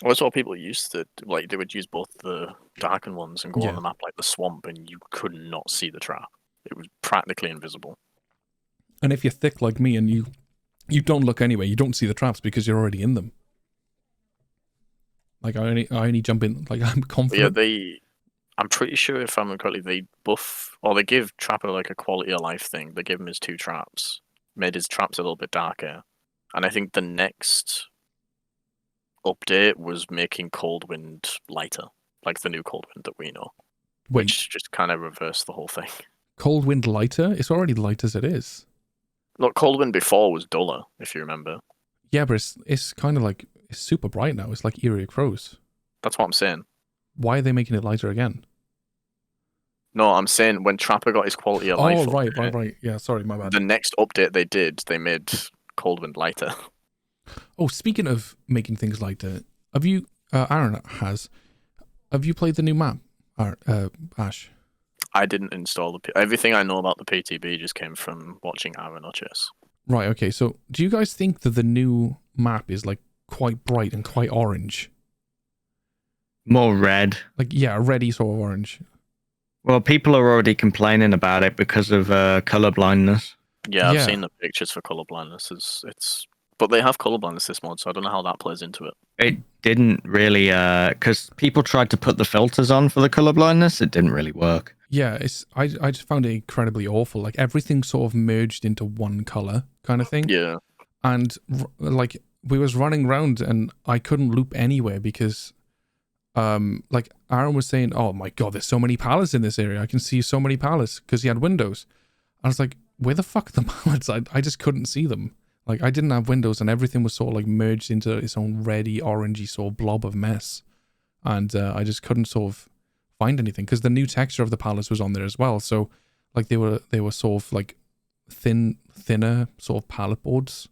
Well, that's what people used to like. They would use both the darkened ones and go Yeah. on the map like the swamp, and you could not see the trap. It was practically invisible. And if you're thick like me and you don't look anyway, you don't see the traps because you're already in them. Like I only jump in, like I'm But confident. yeah, I'm pretty sure if I'm correctly, they buff or they give Trapper like a quality of life thing. They give him his 2 traps, made his traps a little bit darker, and I think the next update was making Coldwind lighter, like the new Coldwind that we know, Wait, which just kind of reversed the whole thing. Coldwind lighter? It's already light as it is. Look, Coldwind before was duller, if you remember. Yeah, but it's kind of like, it's super bright now. It's like Eerie Crows. That's what I'm saying. Why are they making it lighter again? No, I'm saying when Trapper got his quality of life Oh, right. update, Yeah, sorry, my bad. the next update they did, they made Coldwind lighter. Oh, speaking of making things lighter, have you, Aaron have you played the new map, Ash? I didn't install everything I know about the PTB just came from watching Aaron or Chess. Right, okay. So do you guys think that the new map is like quite bright and quite orange? More red. Like, yeah, a reddy sort of orange. Well, people are already complaining about it because of color blindness. Yeah, I've Yeah. seen the pictures for color blindness. It's but they have color blindness this mod, so I don't know how that plays into it. It didn't really, because people tried to put the filters on for the color blindness. It didn't really work. Yeah, I just found it incredibly awful. Like everything sort of merged into one color kind of thing. Yeah. And like we was running around and I couldn't loop anywhere because like Aaron was saying, oh my god, there's so many pallets in this area. I can see so many pallets because he had windows. I was like, where the fuck are the pallets? I just couldn't see them. Like I didn't have windows and everything was sort of like merged into its own reddy, orangey sort of blob of mess. And I just couldn't sort of find anything because the new texture of the pallets was on there as well. So like they were sort of like thinner sort of pallet boards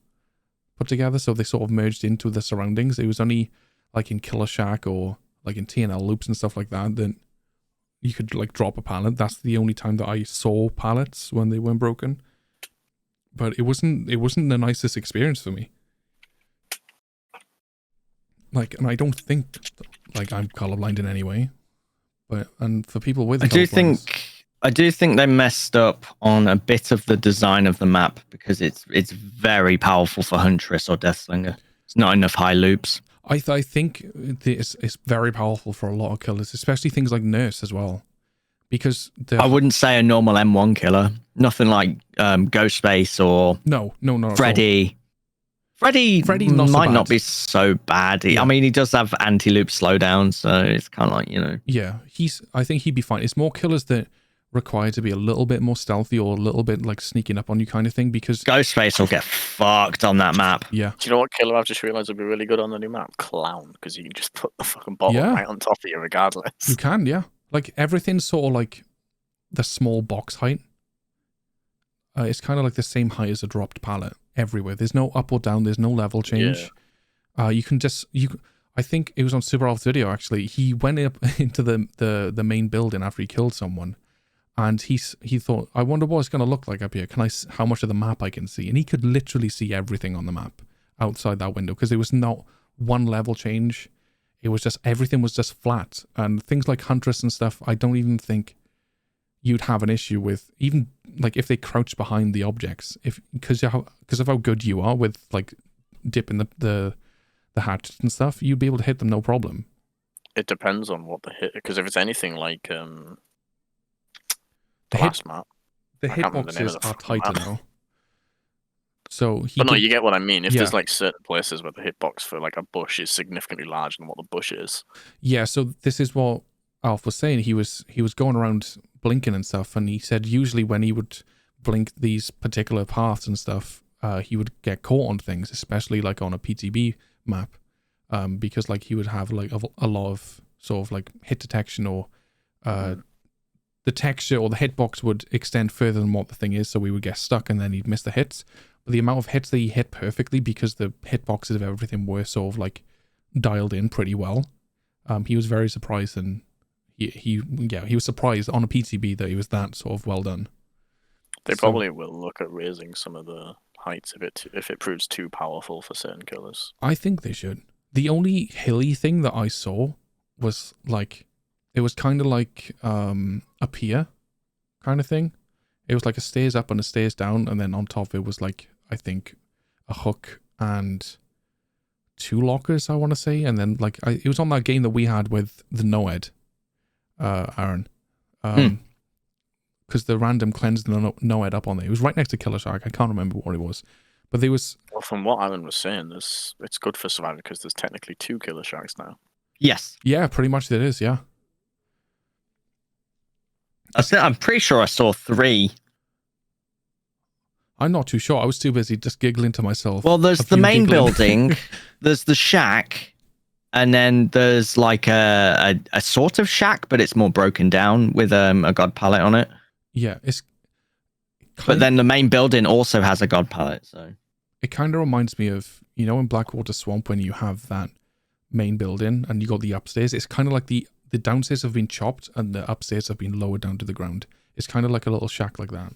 put together. So they sort of merged into the surroundings. It was only like in Killer Shack or like in TNL loops and stuff like that, then you could like drop a pallet. That's the only time that I saw pallets when they weren't broken. But it wasn't the nicest experience for me. Like, and I don't think like I'm colorblind in any way. But and for people with I do colorblindness- think they messed up on a bit of the design of the map because it's very powerful for Huntress or Deathslinger. It's not enough high loops. I think it's very powerful for a lot of killers, especially things like Nurse as well. Because I wouldn't say a normal M1 killer. Nothing like Ghostface or no, Freddy. Freddy not so might bad. not be so bad. Yeah. I mean, he does have anti-loop slowdown, so it's kind of like, you know. Yeah, I think he'd be fine. It's more killers that require to be a little bit more stealthy or a little bit like sneaking up on you kind of thing because Ghostface will get fucked on that map. yeah. Do you know what killer I've just realised would be really good on the new map? Clown, because you can just put the fucking bottle Yeah. right on top of you regardless. You can, yeah. Like everything's sort of like the small box height. It's kind of like the same height as a dropped pallet everywhere. There's no up or down. There's no level change. You can just I think it was on Super Alp's video actually. He went up into the main building after he killed someone, and he thought, I wonder what it's going to look like up here. How much of the map I can see? And he could literally see everything on the map outside that window because there was not one level change. It was just everything was just flat, and things like Huntress and stuff. I don't even think you'd have an issue with, even like if they crouch behind the objects, because of how good you are with like dipping the hatches and stuff, you'd be able to hit them no problem. It depends on what the hit, because if it's anything like the The last map, The I can't remember the name hitboxes of the are fucking tighter map. now. So he But no, did- you get what I mean. If Yeah. there's like certain places where the hitbox for like a bush is significantly larger than what the bush is. Yeah, so this is what Alf was saying. He was going around blinking and stuff, and he said usually when he would blink these particular paths and stuff, he would get caught on things, especially like on a PTB map, because like he would have like a lot of sort of like hit detection, or the texture or the hitbox would extend further than what the thing is, so we would get stuck and then he'd miss the hits. But the amount of hits that he hit perfectly, because the hitboxes of everything were sort of like dialed in pretty well. He was very surprised, and he was surprised on a PTB that he was that sort of well done. They So- probably will look at raising some of the heights if it proves too powerful for certain killers. I think they should. The only hilly thing that I saw was like, it was kind of like a pier kind of thing. It was like a stairs up and a stairs down, and then on top of it was like, I think, a hook and 2 lockers, I want to say. And then like it was on that game that we had with the Noed, Aaron. Because the random cleansed the Noed up on there. It was right next to Killer Shark. I can't remember what it was. But there was... Well, from what Alan was saying, it's good for surviving because there's technically 2 killer sharks now. Yes. Yeah, pretty much there is, yeah. I'm pretty sure I saw 3. I'm not too sure. I was too busy just giggling to myself. Well, there's of the you main giggling. building, there's the shack, and then there's like a sort of shack, but it's more broken down with a god pallet on it. Yeah, it's... But then the main building also has a god pallet, so... It kind of reminds me of, you know, in Blackwater Swamp when you have that main building and you got the upstairs. It's kind of like the downstairs have been chopped and the upstairs have been lowered down to the ground. It's kind of like a little shack like that.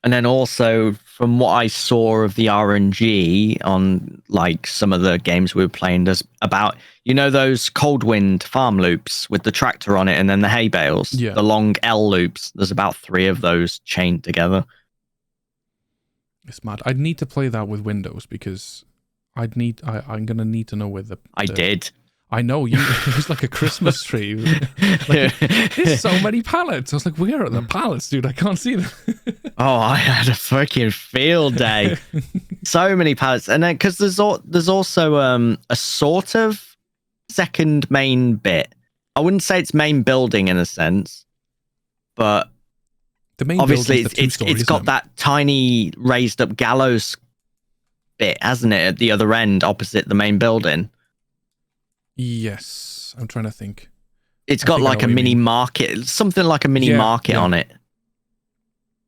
And then also, from what I saw of the RNG on like some of the games we were playing, there's about, you know, those Coldwind farm loops with the tractor on it and then the hay bales, Yeah. the long L loops. There's about 3 of those chained together. It's mad. I'd need to play that with Windows because I'm going to need to know where I did. I know, it was like a Christmas tree. Like, there's so many pallets. I was like, where are the pallets, dude? I can't see them. Oh, I had a fucking field day. So many pallets. And then, because there's also a sort of second main bit. I wouldn't say it's main building in a sense, but The main obviously building's the two-story, it's isn't got it? that tiny raised up gallows bit, hasn't it, at the other end opposite the main building? Yes, I'm trying to think. It's I got think I like know a what you mini mean. market, something like a mini Yeah, market yeah. on it.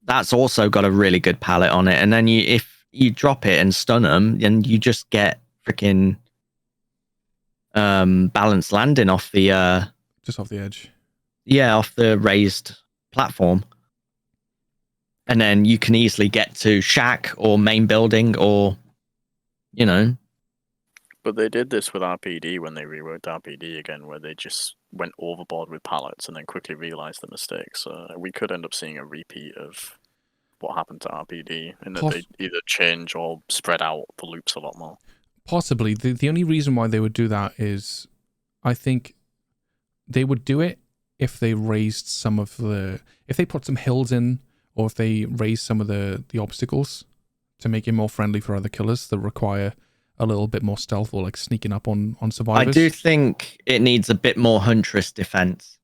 That's also got a really good pallet on it. And then if you drop it and stun them, then you just get freaking balanced landing off the Just off the edge. off the raised platform. And then you can easily get to shack or main building or, you know. But they did this with RPD when they reworked RPD again, where they just went overboard with pallets and then quickly realized the mistake. So we could end up seeing a repeat of what happened to RPD, in that they either change or spread out the loops a lot more. Possibly. The only reason why they would do that is, I think they would do it if they raised some of the... If they put some hills in, or if they raised some of the obstacles to make it more friendly for other killers that require a little bit more stealth, or like sneaking up on survivors. I do think it needs a bit more Huntress defense,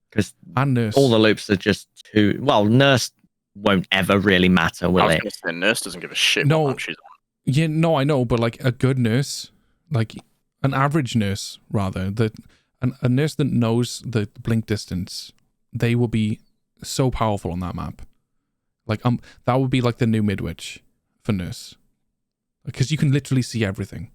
because And Nurse. all the loops are just too... Well, Nurse won't ever really matter, I will was it? going to say Nurse doesn't give a shit No. what map she's on. Yeah, no, I know, but like a good nurse, like an average nurse, rather, a nurse that knows the blink distance, they will be so powerful on that map. Like, that would be like the new Midwich for nurse, because you can literally see everything.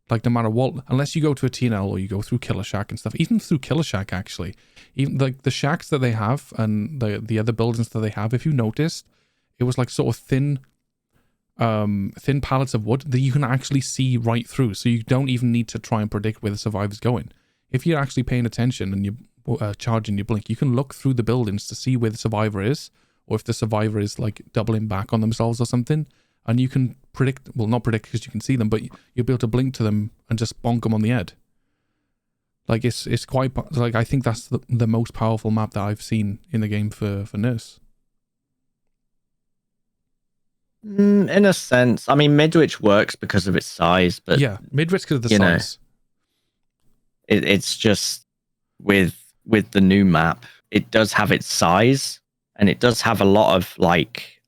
Like, no matter what, unless you go to a TNL or you go through Killer Shack and stuff, even through Killer Shack, actually, even like the shacks that they have and the other buildings that they have, if you noticed, it was like sort of thin pallets of wood that you can actually see right through, so you don't even need to try and predict where the survivor's going. If you're actually paying attention and you're charging your blink, you can look through the buildings to see where the survivor is, or if the survivor is like doubling back on themselves or something, and you can predict, well, not predict because you can see them, but you'll be able to blink to them and just bonk them on the head. Like, it's quite, like, I think that's the most powerful map that I've seen in the game for Nurse. In a sense, I mean, Midwich works because of its size, but yeah, Midwich because of the you know, size. it's just with the new map, it does have its size, and it does have a lot of like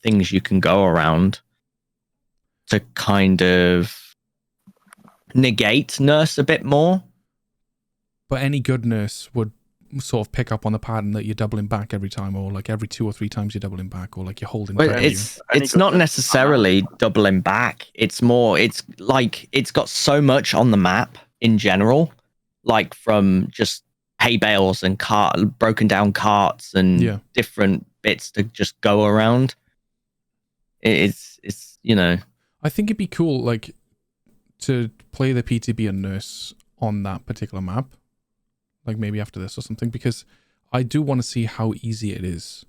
things you can go around to kind of negate nurse a bit more. But any good nurse would sort of pick up on the pattern that you're doubling back every time, or like every 2 or 3 times you're doubling back, or like you're holding. But W. it's not necessarily doubling back. It's more, it's like it's got so much on the map in general, like from just hay bales and broken down carts and different bits to just go around. It's you know. I think it'd be cool, like, to play the PTB and nurse on that particular map, like maybe after this or something, because I do want to see how easy it is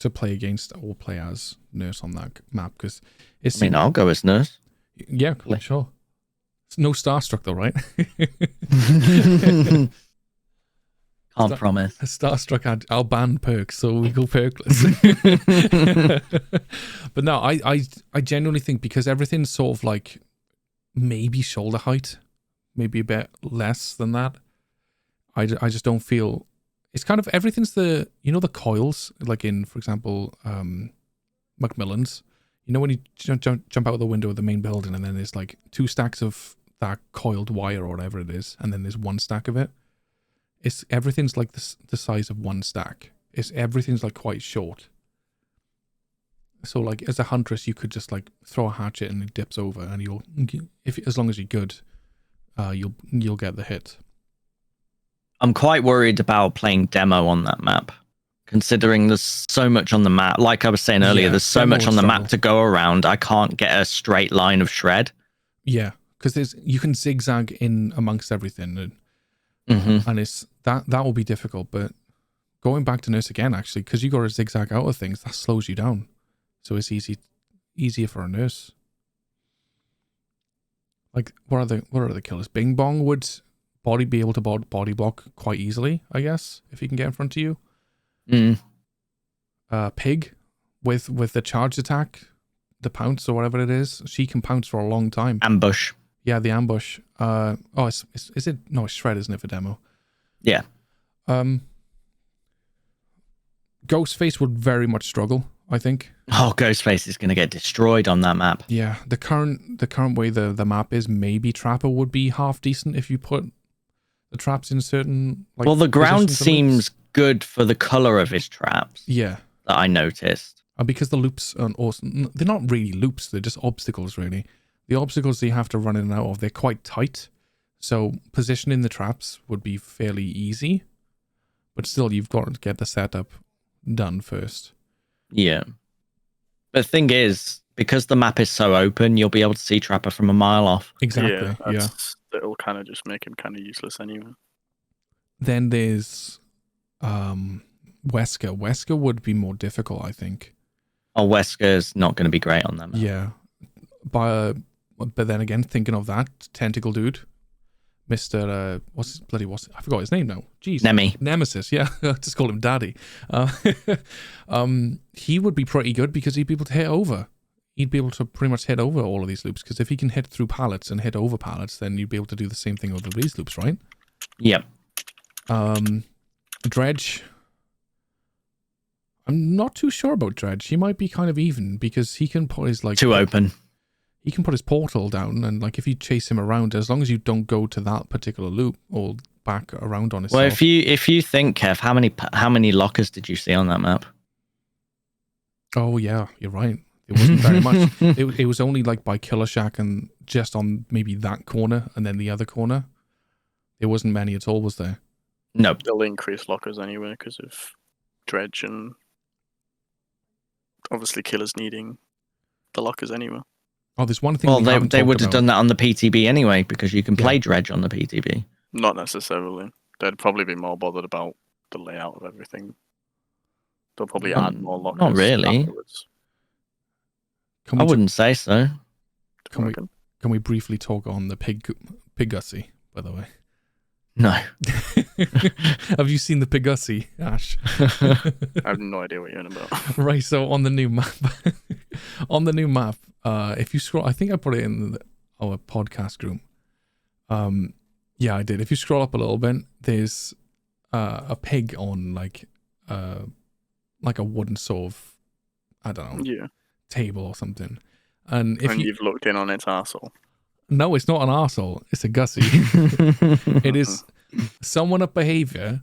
to play against or play as nurse on that map, because it's. I mean, I'll go as nurse. Yeah, sure. It's no Starstruck though, right? Can't promise. Starstruck I'll ban perks, so we go perkless. But no, I genuinely think, because everything's sort of like maybe shoulder height, maybe a bit less than that. I just don't feel it's kind of everything's the coils, like in, for example, Macmillan's. You know when you jump out of the window of the main building, and then there's like 2 stacks of that coiled wire or whatever it is, and then there's 1 stack of it. Everything's like the size of 1 stack. Everything's like quite short. So like as a huntress, you could just like throw a hatchet and it dips over, and as long as you're good, you'll get the hit. I'm quite worried about playing demo on that map, considering there's so much on the map. Like I was saying earlier, there's so much on the map to go around. I can't get a straight line of shred. Yeah, because you can zigzag in amongst everything, and it's that will be difficult. But going back to nurse again, actually, because you got to zigzag out of things, that slows you down. So it's easier for a nurse. Like what are the killers? Bing Bong would be able to body block quite easily, I guess, if he can get in front of you. Pig with the charge attack, the pounce or whatever it is, she can pounce for a long time. Ambush. Yeah, the ambush. Is it? No, it's shred, isn't it, for demo? Yeah. Ghostface would very much struggle, I think. Oh, Ghostface is going to get destroyed on that map. Yeah, the current way the map is, maybe Trapper would be half decent if you put the traps in certain. Like, well, the ground seems good for the color of his traps. Yeah, that I noticed. And because the loops are awesome, they're not really loops; they're just obstacles, really. The obstacles that you have to run in and out of, they're quite tight. So positioning the traps would be fairly easy, but still, you've got to get the setup done first. Yeah. But the thing is, because the map is so open, you'll be able to see Trapper from a mile off. Exactly. Yeah. It'll kind of just make him kind of useless anyway. Then there's Wesker. Wesker would be more difficult, I think. Oh, Wesker's not going to be great on that map. Yeah. But then again, thinking of that tentacle dude, Mr. I forgot his name now. Jeez. Nemesis, yeah. Just call him Daddy. He would be pretty good because he'd be able to hit over. He'd be able to pretty much hit over all of these loops, because if he can hit through pallets and hit over pallets, then you'd be able to do the same thing over these loops, right? Yep. Dredge. I'm not too sure about Dredge. He might be kind of even, because he can put his too open. He can put his portal down, and like if you chase him around, as long as you don't go to that particular loop or back around on itself. Well, if you think, Kev, how many lockers did you see on that map? Oh yeah, you're right. It wasn't very much. It was only like by Killer Shack and just on maybe that corner and then the other corner. There wasn't many at all, was there? No. They'll increase lockers anyway because of Dredge and obviously Killers needing the lockers anyway. Oh, there's one thing. Well, they would have done that on the PTB anyway, because you can play Dredge on the PTB. Not necessarily. They'd probably be more bothered about the layout of everything. They'll probably add more lockers. Not really. Afterwards. I wouldn't say so. Can we briefly talk on the pig Gussie, by the way? No. Have you seen the Pig Gussie, Ash? I have no idea what you're on about. Right, so on the new map, On the new map, if you scroll, I think I put it in our podcast group. Yeah, I did. If you scroll up a little bit, there's a pig on like a wooden sort of, I don't know, Yeah. table or something. And if You've looked in on its arsehole. no, it's not an arsehole. It's a gussie. It is someone of behavior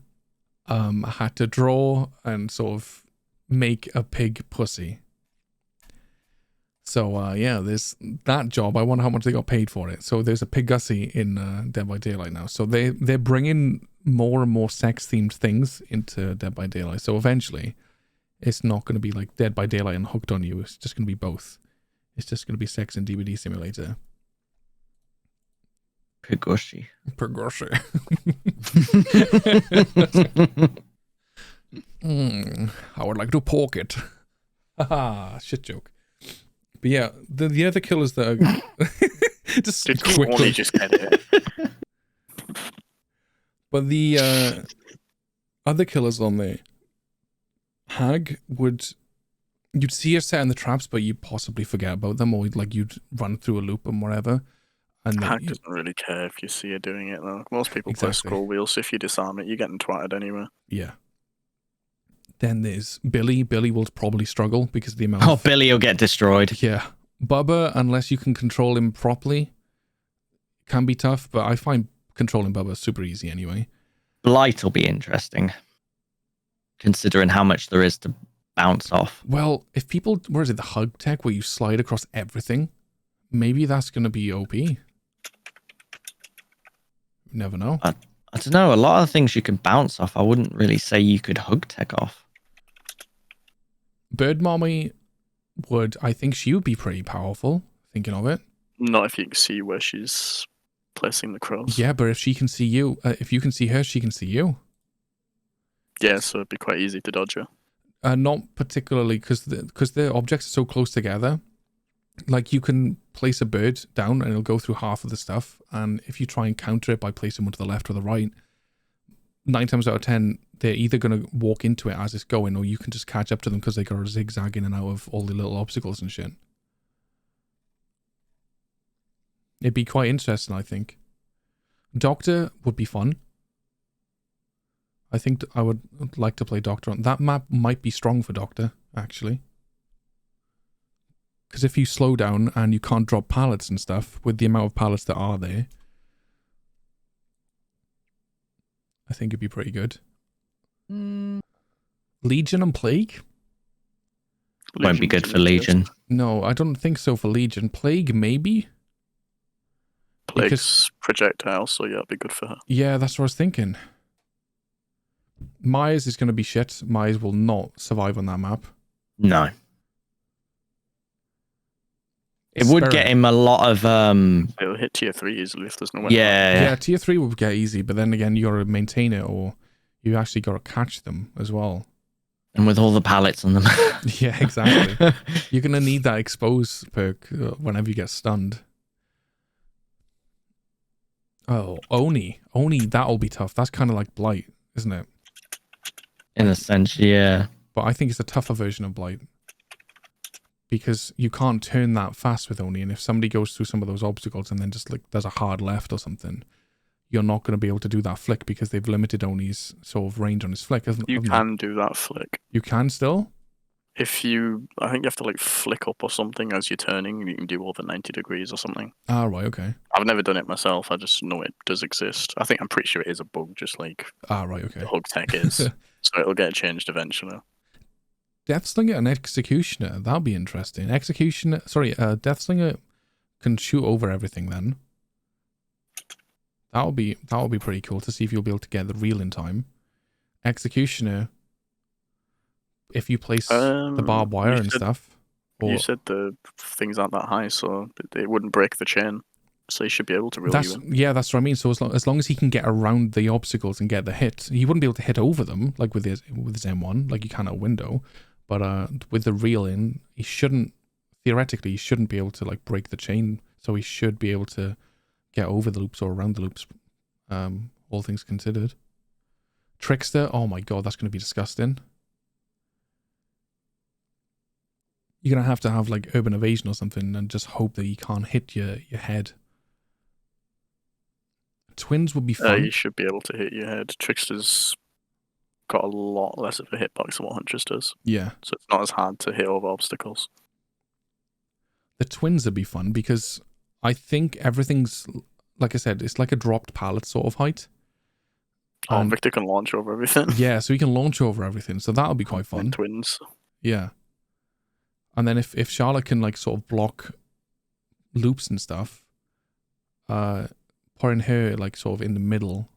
had to draw and sort of make a pig pussy. So yeah, there's that job. I wonder how much they got paid for it. So there's a pig gussie in Dead by Daylight now. So they're bringing more and more sex themed things into Dead by Daylight. So eventually, it's not going to be like Dead by Daylight and Hooked on You. It's just going to be both. It's just going to be sex and DVD simulator. Pigushy. Pigushy. I would like to pork it. Haha, shit joke. But yeah, the other killers that are just Did quickly. just get it? But the other killers on there, Hag you'd see her set in the traps, but you'd possibly forget about them, or like you'd run through a loop and whatever. And then Hag doesn't really care if you see her doing it, though. Most people play Exactly. scroll wheels, so if you disarm it, you're getting twatted anyway. yeah. Then there's Billy. Billy will probably struggle because of the amount. Oh, of, Billy will get destroyed. yeah. Bubba, unless you can control him properly, can be tough. But I find controlling Bubba super easy anyway. Blight will be interesting, considering how much there is to bounce off. Well, if people, where is it, the hug tech where you slide across everything, maybe that's going to be OP. You never know. I don't know. A lot of things you can bounce off. I wouldn't really say you could hug tech off. Bird Mommy I think she would be pretty powerful, thinking of it. Not if you can see where she's placing the crows. Yeah, but if she can see you, if you can see her, she can see you. Yeah, so it'd be quite easy to dodge her. Not particularly because the objects are so close together. Like you can place a bird down and it'll go through half of the stuff, and if you try and counter it by placing one to the left or the right, 9 times out of 10 they're either going to walk into it as it's going, or you can just catch up to them because they got to zigzag in and out of all the little obstacles and shit. It'd be quite interesting, I think. Doctor would be fun. I think I would like to play Doctor on that map. Might be strong for Doctor, actually. Because if you slow down and you can't drop pallets and stuff, with the amount of pallets that are there, I think it'd be pretty good. Legion and Plague? Won't be good for Legion. No, I don't think so for Legion. Plague, maybe? Plague's projectile, so yeah, it'd be good for her. Yeah, that's what I was thinking. Myers is going to be shit. Myers will not survive on that map. No. It would Spirit. get him a lot of It'll hit tier 3 easily if there's no way. Yeah, tier 3 will get easy, but then again, you got to maintain it, or you actually got to catch them as well. And with all the pallets on them. Yeah, exactly. You're going to need that expose perk whenever you get stunned. Oh, Oni. Oni, that'll be tough. That's kind of like Blight, isn't it? In a sense, yeah. But I think it's a tougher version of Blight. Because you can't turn that fast with Oni, and if somebody goes through some of those obstacles and then just like does a hard left or something, you're not going to be able to do that flick because they've limited Oni's sort of range on his flick, haven't You they? can do that flick. You can still? I think you have to like flick up or something as you're turning. You can do over 90 degrees or something. Ah, right, okay. I've never done it myself. I just know it does exist. I'm pretty sure it is a bug, just like Ah, right, okay. the hug tech is. So it'll get changed eventually. Deathslinger and Executioner, that'll be interesting. Deathslinger can shoot over everything then. That'll be pretty cool to see if you'll be able to get the reel in time. Executioner, if you place the barbed wire and stuff. You said the things aren't that high, so it wouldn't break the chain. So you should be able to reel you in. Yeah, that's what I mean. So as long as he can get around the obstacles and get the hit, he wouldn't be able to hit over them like with his M1, like you can at a window. But with the reel in, theoretically, he shouldn't be able to like break the chain. So he should be able to get over the loops or around the loops, all things considered. Trickster, oh my god, that's going to be disgusting. you're gonna have to have like urban evasion or something, and just hope that you can't hit your head. Twins would be fun. You should be able to hit your head. Trickster's got a lot less of a hitbox than what Huntress does, Yeah, so it's not as hard to hit over obstacles. the twins would be fun because I think everything's, like I said, it's like a dropped pallet sort of height. Oh, And- Victor can launch over everything. Yeah, so he can launch over everything, so that'll be quite fun. And twins. Yeah. And then if Charlotte can like sort of block loops and stuff, putting her like sort of in the middle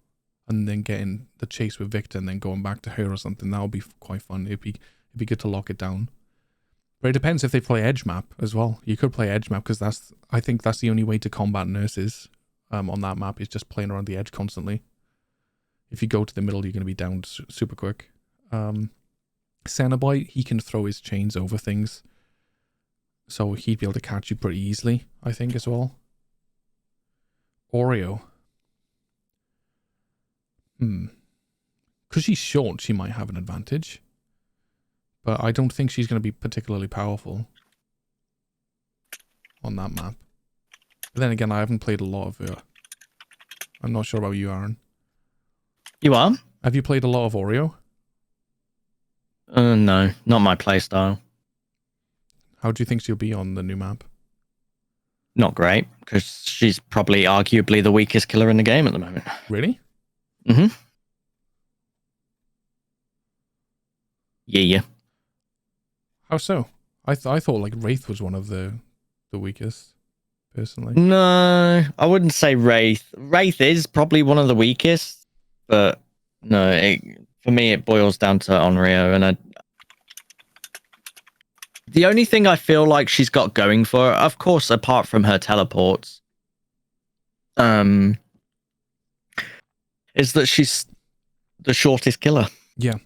and then getting the chase with Victor and then going back to her or something, that would be quite fun. It'd be good to lock it down. But it depends if they play edge map as well. You could play edge map because I think that's the only way to combat nurses on that map is just playing around the edge constantly. If you go to the middle, you're going to be down super quick. Cenobite, he can throw his chains over things. So he'd be able to catch you pretty easily, I think, as well. Oreo. Because she's short, she might have an advantage. But I don't think she's going to be particularly powerful on that map. But then again, I haven't played a lot of her. I'm not sure about you, Aaron. You are? Have you played a lot of Oreo? No, not my playstyle. How do you think she'll be on the new map? Not great, because she's probably arguably the weakest killer in the game at the moment. Really? Mm-hmm. Yeah. How so? I thought like Wraith was one of the weakest, personally. No, I wouldn't say Wraith. Wraith is probably one of the weakest, but no, for me it boils down to Onryo, and the only thing I feel like she's got going for her, of course, apart from her teleports, is that she's the shortest killer. Yeah.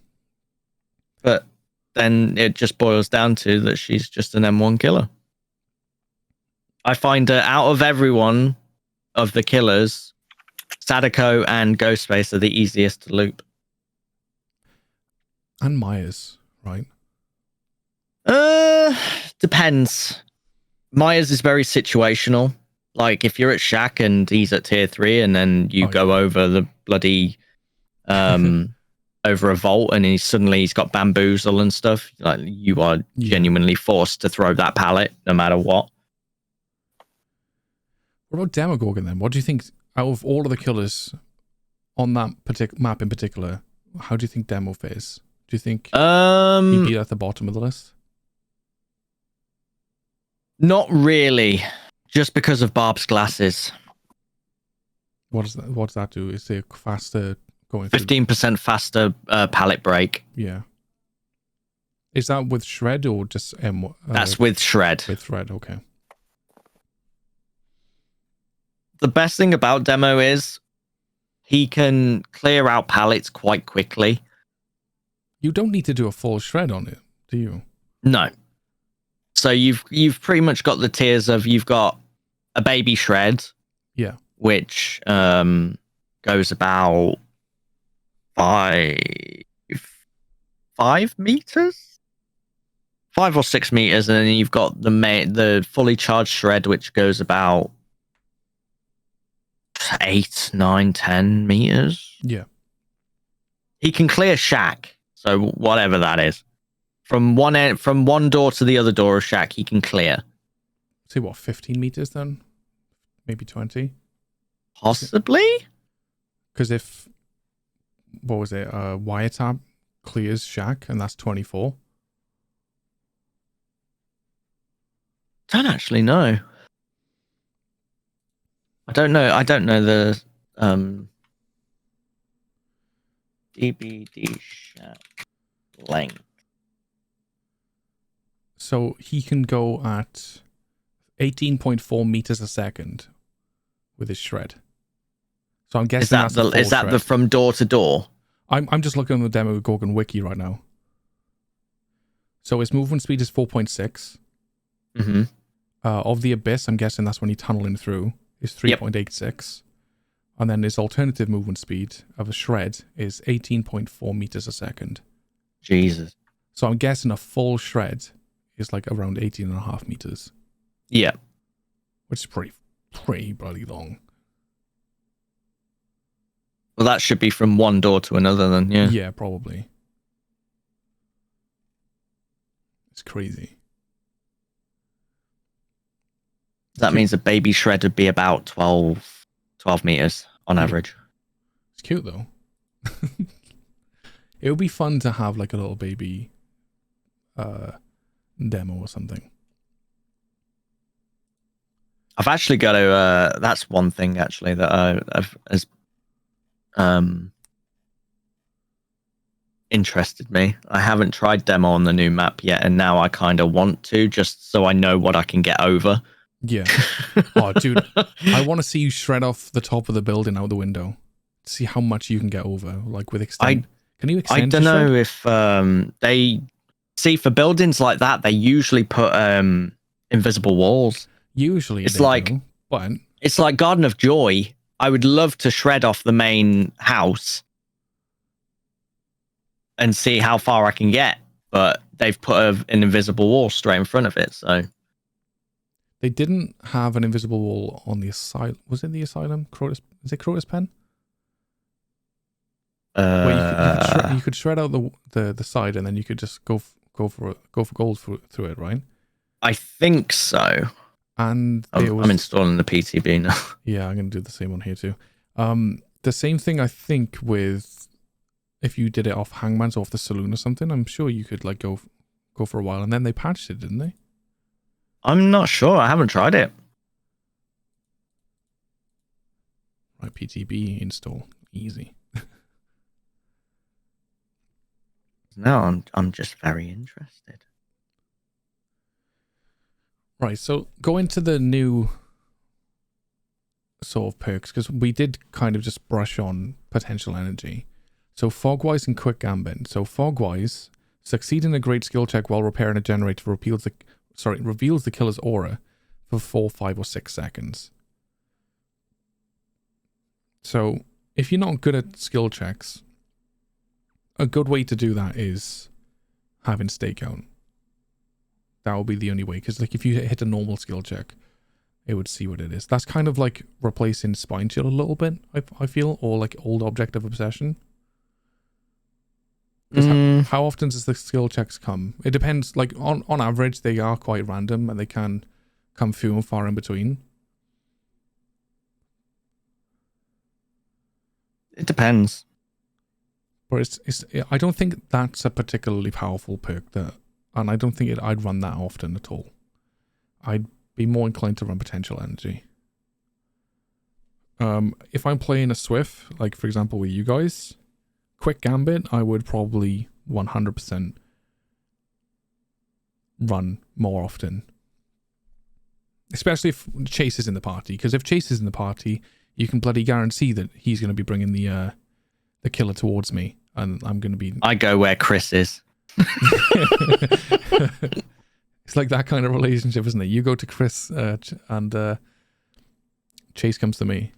But then it just boils down to that she's just an M1 killer. I find her out of everyone of the killers, Sadako and Ghostface are the easiest to loop. And Myers, right? Depends. Myers is very situational. Like if you're at Shaq and he's at tier 3 and then you go over the bloody over a vault and he's got bamboozle and stuff, like you are genuinely forced to throw that pallet no matter what. What about Demogorgon then? What do you think out of all of the killers on that map in particular, how do you think Demo fares? Do you think he'd be at the bottom of the list? Not really. Just because of Barb's glasses. What does that do? Is it faster going through? 15% faster pallet break. Yeah. Is that with Shred or just M? That's with Shred. With Shred, okay. The best thing about Demo is he can clear out pallets quite quickly. You don't need to do a full Shred on it, do you? No. So you've pretty much got the tiers of you've got a baby Shred. Yeah. Which goes about 5 meters? 5 or 6 meters, and then you've got the fully charged Shred, which goes about 8, 9, 10 meters. Yeah. He can clear Shack, so whatever that is. From one door to the other door of Shack, he can clear. Say what, 15 meters then? Maybe 20? Possibly? Because if, what was it, Wiretap clears Shack, and that's 24. Don't actually know. I don't know the DBD Shack length. So he can go at 18.4 meters a second with his Shred. So I'm guessing is that the from door to door? I'm just looking on the Demogorgon wiki right now. So his movement speed is 4.6. Mm-hmm. Of the Abyss, I'm guessing that's when he's tunneling through, is 3.86. And then his alternative movement speed of a Shred is 18.4 meters a second. Jesus. So I'm guessing a full Shred is like around 18.5 meters, Yeah. which is pretty bloody long. Well, that should be from one door to another then, yeah. Yeah, probably. It's crazy. That means a baby shred would be about 12 meters on average. It's cute though. It would be fun to have like a little baby demo or something. I've actually got to. That's one thing actually that has interested me. I haven't tried demo on the new map yet, and now I kind of want to, just so I know what I can get over. Yeah. Oh, dude, I want to see you shred off the top of the building out the window. See how much you can get over, like with extend. Can you extend? I don't your know shred? if they see for buildings like that. They usually put invisible walls. Usually, It's they like- do, but It's like Garden of Joy. I would love to shred off the main house and see how far I can get, but they've put an invisible wall straight in front of it. So they didn't have an invisible wall on the asylum. Was it the asylum? Crotus? Is it Crotus Pen? Where you could shred out the side, and then you could just go for gold through it, right? I think so. And I'm installing the PTB now. Yeah, I'm gonna do the same one here too. The same thing I think with if you did it off Hangman's or off the saloon or something. I'm sure you could like go for a while, and then they patched it, didn't they? I'm not sure. I haven't tried it. Right, PTB install easy. No, I'm just very interested. Right, so go into the new sort of perks, because we did kind of just brush on potential energy. So Fogwise and Quick Gambit. So Fogwise, succeed in a great skill check while repairing a generator reveals the killer's aura for 4, 5, or 6 seconds. So if you're not good at skill checks, a good way to do that is having stakeout. That will be the only way, because like if you hit a normal skill check, it would see what it is. That's kind of like replacing Spine Chill a little bit, I feel, or like old Object of Obsession. Because how often does the skill checks come? It depends. Like on average, they are quite random, and they can come few and far in between. It depends. But I don't think that's a particularly powerful perk, and I don't think I'd run that often at all. I'd be more inclined to run potential energy. If I'm playing a Swift, like for example with you guys, Quick Gambit, I would probably 100% run more often. Especially if Chase is in the party, because if Chase is in the party, you can bloody guarantee that he's going to be bringing the killer towards me, and I'm going to be... I go where Chris is. It's like that kind of relationship, isn't it? You go to Chris and Chase comes to me.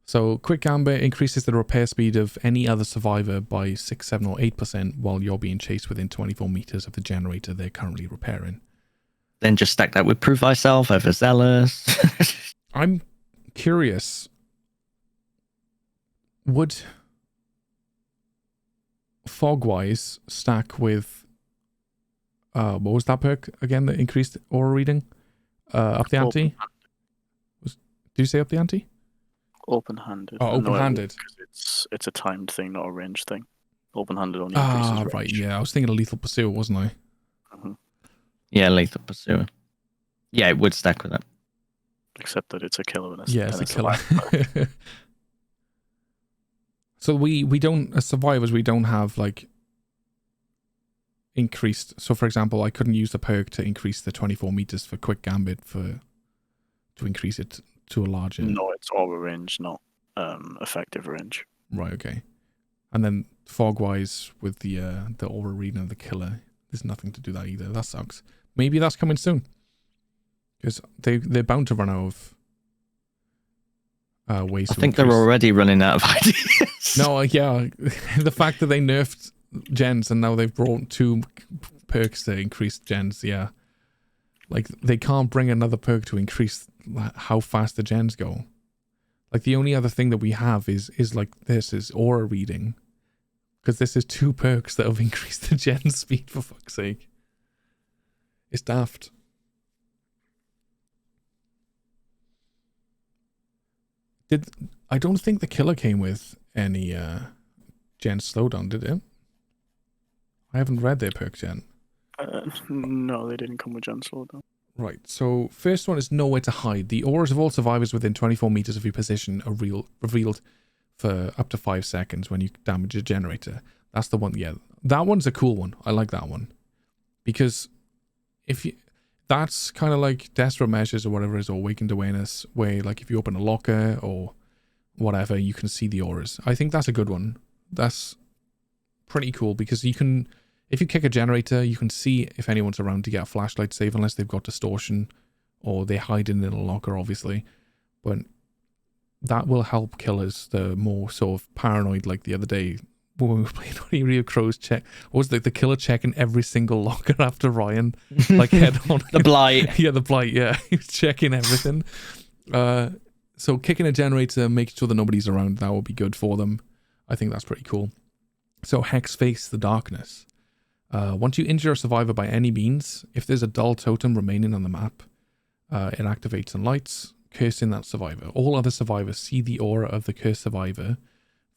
So Quick Gambit increases the repair speed of any other survivor by 6, 7, or 8% while you're being chased within 24 meters of the generator they're currently repairing. Then just stack that with Prove Thyself, Overzealous. I'm curious. Would Fogwise stack with what was that perk again that increased aura reading? Up the ante? Did you say up the ante? Open-handed. Oh, I know it open-handed. will, 'cause it's a timed thing, not a ranged thing. Open-handed only increases range. Right, yeah. I was thinking of Lethal Pursuit, wasn't I? Mhm. Yeah, Lethal Pursuer. Yeah, it would stack with that. Except that it's a killer and Yeah, it's a killer. life. So we don't, as survivors, we don't have like increased. So for example, I couldn't use the perk to increase the 24 meters for Quick Gambit to increase it to a larger. No, it's aura range, not effective range. Right, okay. And then Fogwise with the aura reading of the killer, there's nothing to do that either. That sucks. Maybe that's coming soon, because they're bound to run out of ways. I to think they're increase. already running out of ideas. No, yeah, the fact that they nerfed gens and now they've brought 2 perks to increase gens. Yeah, like they can't bring another perk to increase how fast the gens go. Like the only other thing that we have is like this is aura reading, because this is 2 perks that have increased the gen speed, for fuck's sake. It's daft. I don't think the killer came with any gen slowdown, did it? I haven't read their perks yet. No, they didn't come with gen slowdown. Right, so first one is nowhere to hide. The auras of all survivors within 24 meters of your position are revealed for up to 5 seconds when you damage a generator. That's the one, yeah. That one's a cool one. I like that one. Because that's kind of like Desperate Measures or whatever it is, or Awakened Awareness, where like if you open a locker or whatever, you can see the auras. I think that's a good one. That's pretty cool because you can, if you kick a generator, you can see if anyone's around to get a flashlight save, unless they've got distortion or they hide in a locker, obviously. But that will help killers the more sort of paranoid, like the other day when we were playing Rio Crow's check. What was the killer checking every single locker after Ryan, like head on? The blight. Yeah, the blight, yeah. He was checking everything. So kicking a generator, making sure that nobody's around, that will be good for them. I think that's pretty cool. So Hex Face the Darkness. Once you injure a survivor by any means, if there's a dull totem remaining on the map, it activates and lights, cursing that survivor. All other survivors see the aura of the cursed survivor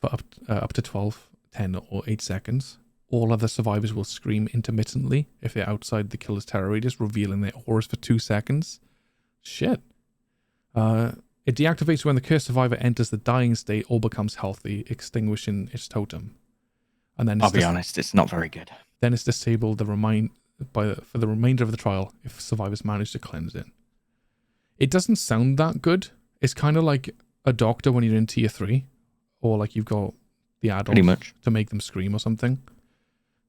for up to 12, 10, or 8 seconds. All other survivors will scream intermittently if they're outside the killer's terror radius, revealing their auras for 2 seconds. Shit. It deactivates when the cursed survivor enters the dying state or becomes healthy, extinguishing its totem. And then I'll be honest, it's not very good. Then it's disabled for the remainder of the trial if survivors manage to cleanse it. It doesn't sound that good. It's kind of like a doctor when you're in tier 3, or like you've got the add-ons Pretty much to make them scream or something.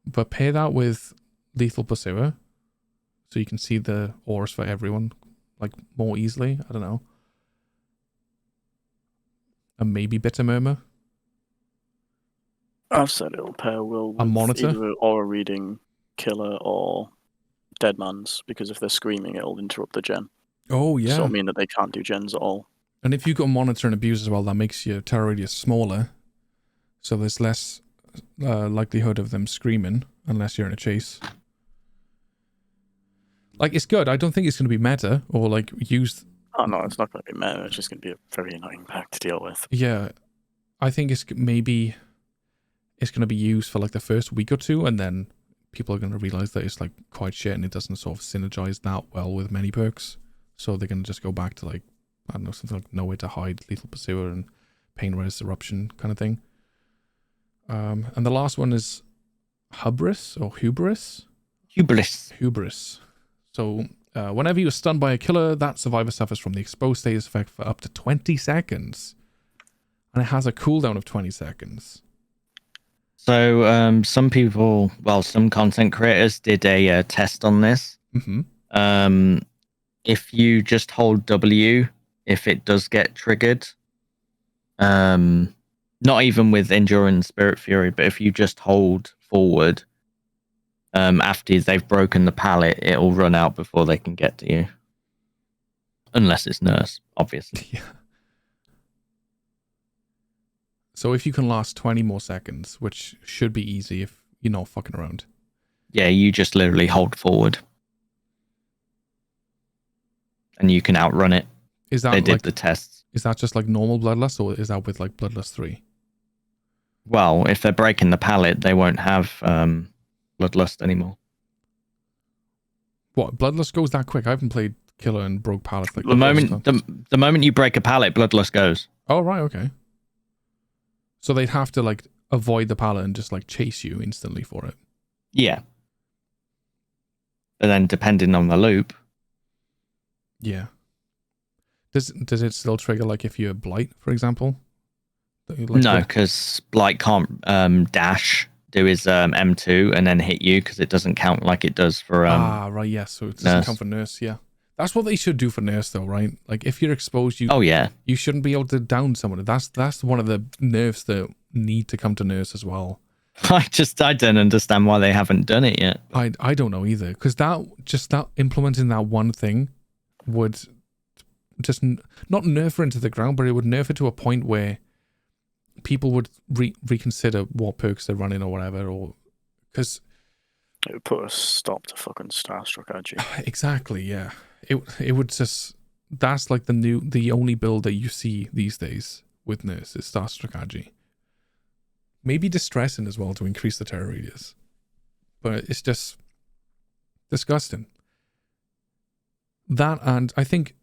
But pair that with Lethal Pursuer, so you can see the auras for everyone like more easily. I don't know. And maybe Bitter Murmur. I've said it'll pair well with A monitor? either aura reading, killer, or dead man's, because if they're screaming, it'll interrupt the gen. Oh yeah. So it'll mean that they can't do gens at all. And if you've got Monitor and Abuse as well, that makes your terror radius smaller. So there's less likelihood of them screaming, unless you're in a chase. Like, it's good. I don't think it's going to be meta, or like used. Oh no, it's not going to be meta. It's just going to be a very annoying pack to deal with. Yeah. I think it's going to be used for like the first week or two, and then people are going to realize that it's like quite shit and it doesn't sort of synergize that well with many perks. So they're going to just go back to like, I don't know, something like Nowhere to Hide, Lethal Pursuer, and Pain Res Eruption kind of thing. And the last one is Hubris or Hubris. So whenever you're stunned by a killer, that survivor suffers from the exposed status effect for up to 20 seconds. And it has a cooldown of 20 seconds. So some content creators did a test on this. Mm-hmm. If you just hold W, if it does get triggered, not even with Endurance Spirit Fury, but if you just hold forward, after they've broken the pallet, it'll run out before they can get to you. Unless it's Nurse, obviously. Yeah. So if you can last 20 more seconds, which should be easy if you're not fucking around. Yeah, you just literally hold forward. And you can outrun it. Is that they did the tests. Is that just like normal Bloodlust, or is that with like Bloodlust 3? Well, if they're breaking the pallet, they won't have Bloodlust anymore. What, Bloodlust goes that quick? I haven't played Killer and broke pallets like the moment you break a pallet, Bloodlust goes. Oh right, okay. So they'd have to like avoid the pallet and just like chase you instantly for it. Yeah. But then depending on the loop. Yeah. Does it still trigger like if you're Blight, for example? No, because Blight can't dash, do his M2 and then hit you because it doesn't count like it does for right, yes. So it doesn't count for Nurse, yeah. That's what they should do for Nurse though, right? Like if you're exposed, you shouldn't be able to down someone. That's one of the nerfs that need to come to Nurse as well. I don't understand why they haven't done it yet. I don't know either, because that implementing that one thing would just not nerf her into the ground, but it would nerf her to a point where people would reconsider what perks they're running or whatever, or because It would put a stop to fucking Starstruck RG. exactly, yeah. It would just, that's like the only build that you see these days with Nurse is Starstruck RG. Maybe distressing as well to increase the terror radius, but it's just disgusting. That, and I think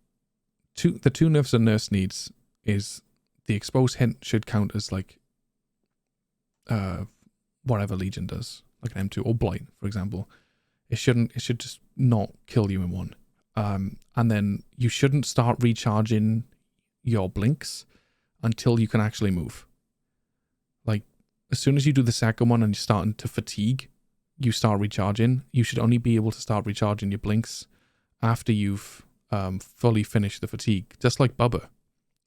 the two nerfs that Nurse needs is the exposed hint should count as like whatever Legion does, like an M2 or Blight, for example. It should just not kill you in one. And then you shouldn't start recharging your blinks until you can actually move. Like, as soon as you do the second one and you're starting to fatigue, you start recharging. You should only be able to start recharging your blinks after you've fully finished the fatigue. Just like Bubba.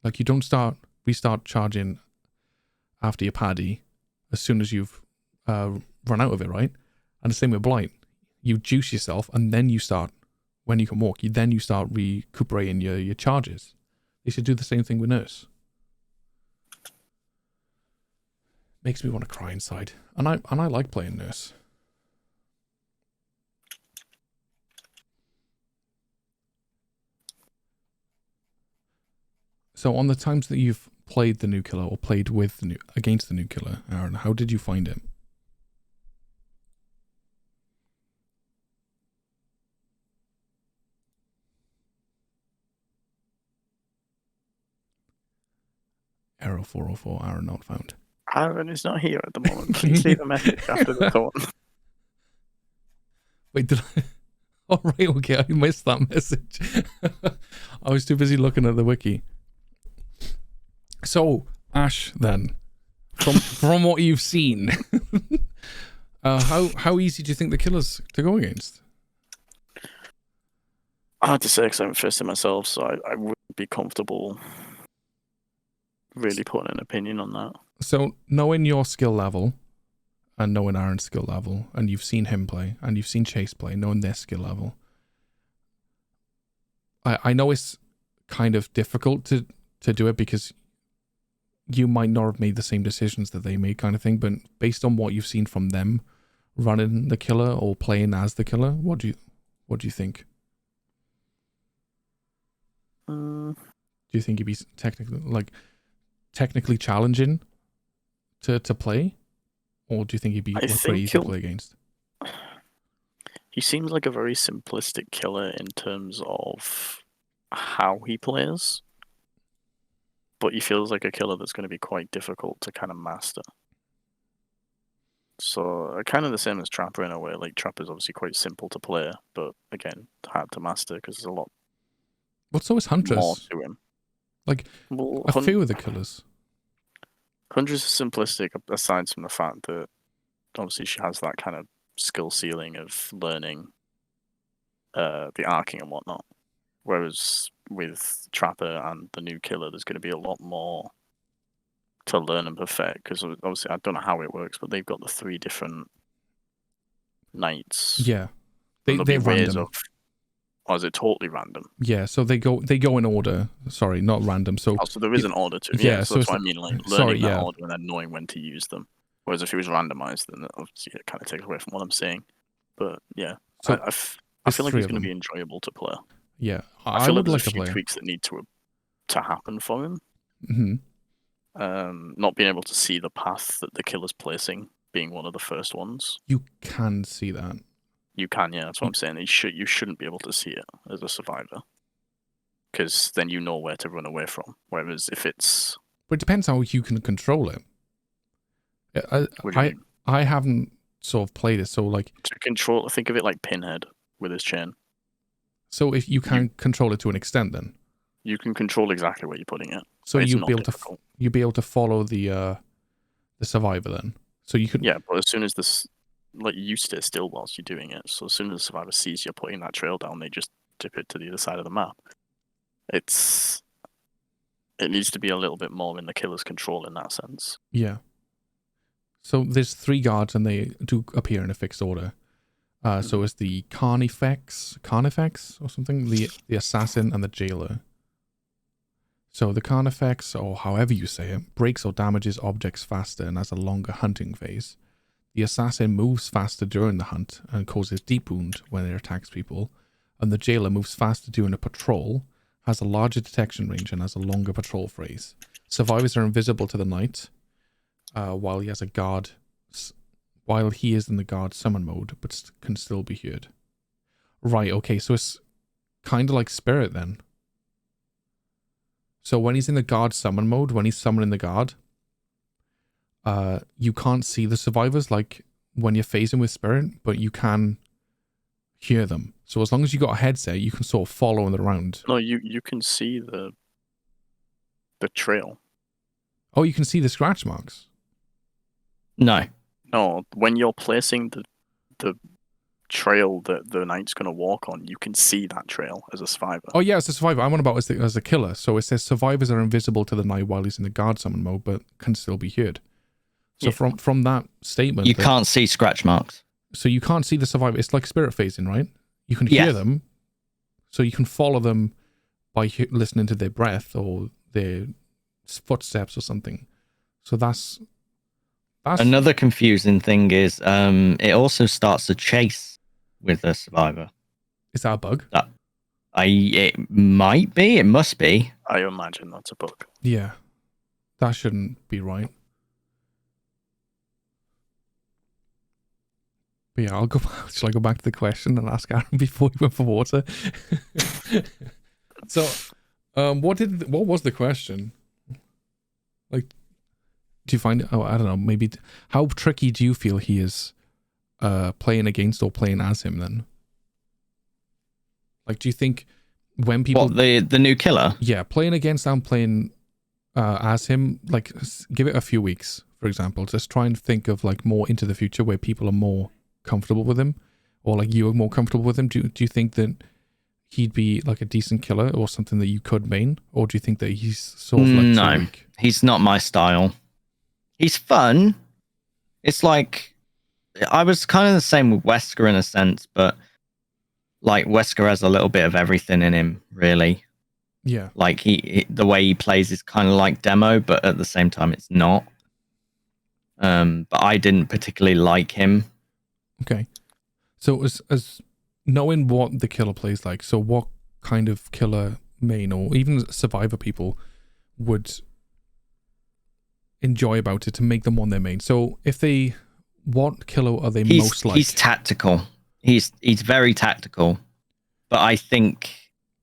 Like, you don't restart charging after your paddy as soon as you've run out of it, right? And the same with Blight. You juice yourself and then you start, when you can walk, you start recuperating your charges. They should do the same thing with Nurse. Makes me want to cry inside. And I like playing Nurse. So on the times that you've played the new killer or played with against the new killer, Aaron, how did you find it? Arrow 404, Aaron not found. Aaron is not here at the moment. Please leave a message after the tone. Wait, did I? Oh, right, okay, I missed that message. I was too busy looking at the wiki. So, Ash, then, from what you've seen, how easy do you think the killer's to go against? I had to say because I haven't faced it myself, so I wouldn't be comfortable really putting an opinion on that. So, knowing your skill level and knowing Aaron's skill level, and you've seen him play, and you've seen Chase play, knowing their skill level, I know it's kind of difficult to do it because you might not have made the same decisions that they made, kind of thing, but based on what you've seen from them running the killer or playing as the killer, what do you think? Do you think he'd be technically challenging to play, or do you think he'd be pretty easy to play against? He seems like a very simplistic killer in terms of how he plays, but he feels like a killer that's going to be quite difficult to kind of master. So kind of the same as Trapper in a way. Like, Trapper's obviously quite simple to play, but again, hard to master because there's a lot. What's so is Huntress? More to him. Like, a few of the killers. Huntress is simplistic aside from the fact that obviously she has that kind of skill ceiling of learning the arcing and whatnot. Whereas with Trapper and the new killer, there's going to be a lot more to learn and perfect, because obviously I don't know how it works, but they've got the 3 different nights. Yeah, they're random. Or is it totally random? Yeah, so they go in order. Sorry, not random. So there is an order to it. Yeah, so that's what I mean, like learning that order and then knowing when to use them. Whereas if it was randomized, then obviously it kind of takes away from what I'm saying. But yeah, so I feel like it's going to be enjoyable to play. Yeah, I feel like there's a few tweaks that need to happen for him. Mm-hmm. Not being able to see the path that the killer's placing being one of the first ones. You can see that. You can, yeah. That's what I'm saying. You shouldn't be able to see it as a survivor, because then you know where to run away from. Whereas if it's, but it depends how you can control it. I haven't sort of played it, so like to control. Think of it like Pinhead with his chain. So if you can control it to an extent, then you can control exactly where you're putting it. So you'll be able to follow the survivor then. So you can. Yeah, but as soon as this, like, you stay still whilst you're doing it. So as soon as the survivor sees you're putting that trail down, they just dip it to the other side of the map. It needs to be a little bit more in the killer's control in that sense. Yeah. So there's 3 guards, and they do appear in a fixed order. So it's the Carnifex or something, the assassin and the jailer. So the Carnifex, or however you say it, breaks or damages objects faster and has a longer hunting phase. The assassin moves faster during the hunt and causes deep wound when it attacks people. And the jailer moves faster during a patrol, has a larger detection range, and has a longer patrol phase. Survivors are invisible to the night, while he is in the guard summon mode, but can still be heard. Right, okay, so it's kind of like Spirit then. So when he's in the guard summon mode, when he's summoning the guard, you can't see the survivors like when you're phasing with Spirit, but you can hear them. So as long as you got a headset, you can sort of follow them around. No, you can see the trail. Oh, you can see the scratch marks. No. No, when you're placing the trail that the knight's going to walk on, you can see that trail as a survivor. Oh yeah, it's a survivor. I'm on about as a killer. So it says survivors are invisible to the knight while he's in the guard summon mode, but can still be heard. So from that statement, You can't see scratch marks. So you can't see the survivor. It's like spirit phasing, right? You can hear them, so you can follow them by listening to their breath or their footsteps or something. So that's another confusing thing is it also starts a chase with the survivor. Is that a bug? It might be. It must be. I imagine that's a bug. Yeah, that shouldn't be right. But yeah, I'll go. Shall I go back to the question and ask Aaron before he went for water? So, what was the question? Like, do you find it? Oh, I don't know. Maybe how tricky do you feel he is, playing against or playing as him? Then, like, do you think when people the new killer? Yeah, playing against and playing as him, like, give it a few weeks, for example. Just try and think of like more into the future where people are more comfortable with him, or like you are more comfortable with him. Do you think that he'd be like a decent killer or something that you could main, or do you think that he's sort of like no, too weak? He's not my style. He's fun. It's like I was kind of the same with Wesker in a sense, but like Wesker has a little bit of everything in him, really. Yeah, like the way he plays is kind of like Demo, but at the same time it's not. But I didn't particularly like him. Okay, so as knowing what the killer plays like, so what kind of killer main or even survivor people would enjoy about it to make them want their main? So what killer are they most like? He's tactical. He's very tactical, but I think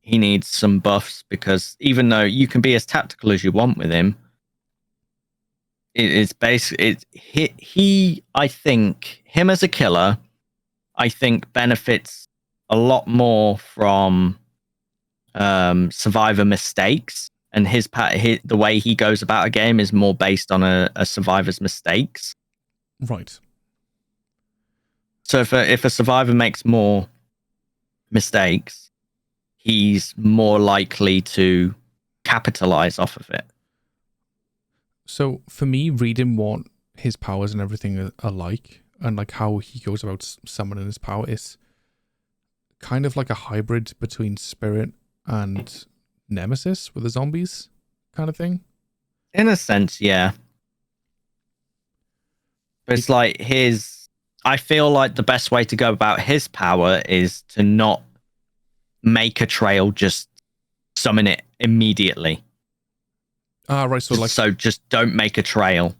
he needs some buffs, because even though you can be as tactical as you want with him, it's basically I think him as a killer, I think benefits a lot more from survivor mistakes, and the way he goes about a game is more based on a survivor's mistakes. Right. So if a survivor makes more mistakes, he's more likely to capitalize off of it. So for me, reading what his powers and everything are like, and like how he goes about summoning his power, is kind of like a hybrid between Spirit and Nemesis with the zombies kind of thing. In a sense, yeah. But it's like I feel like the best way to go about his power is to not make a trail, just summon it immediately. Ah, right. So just don't make a trail.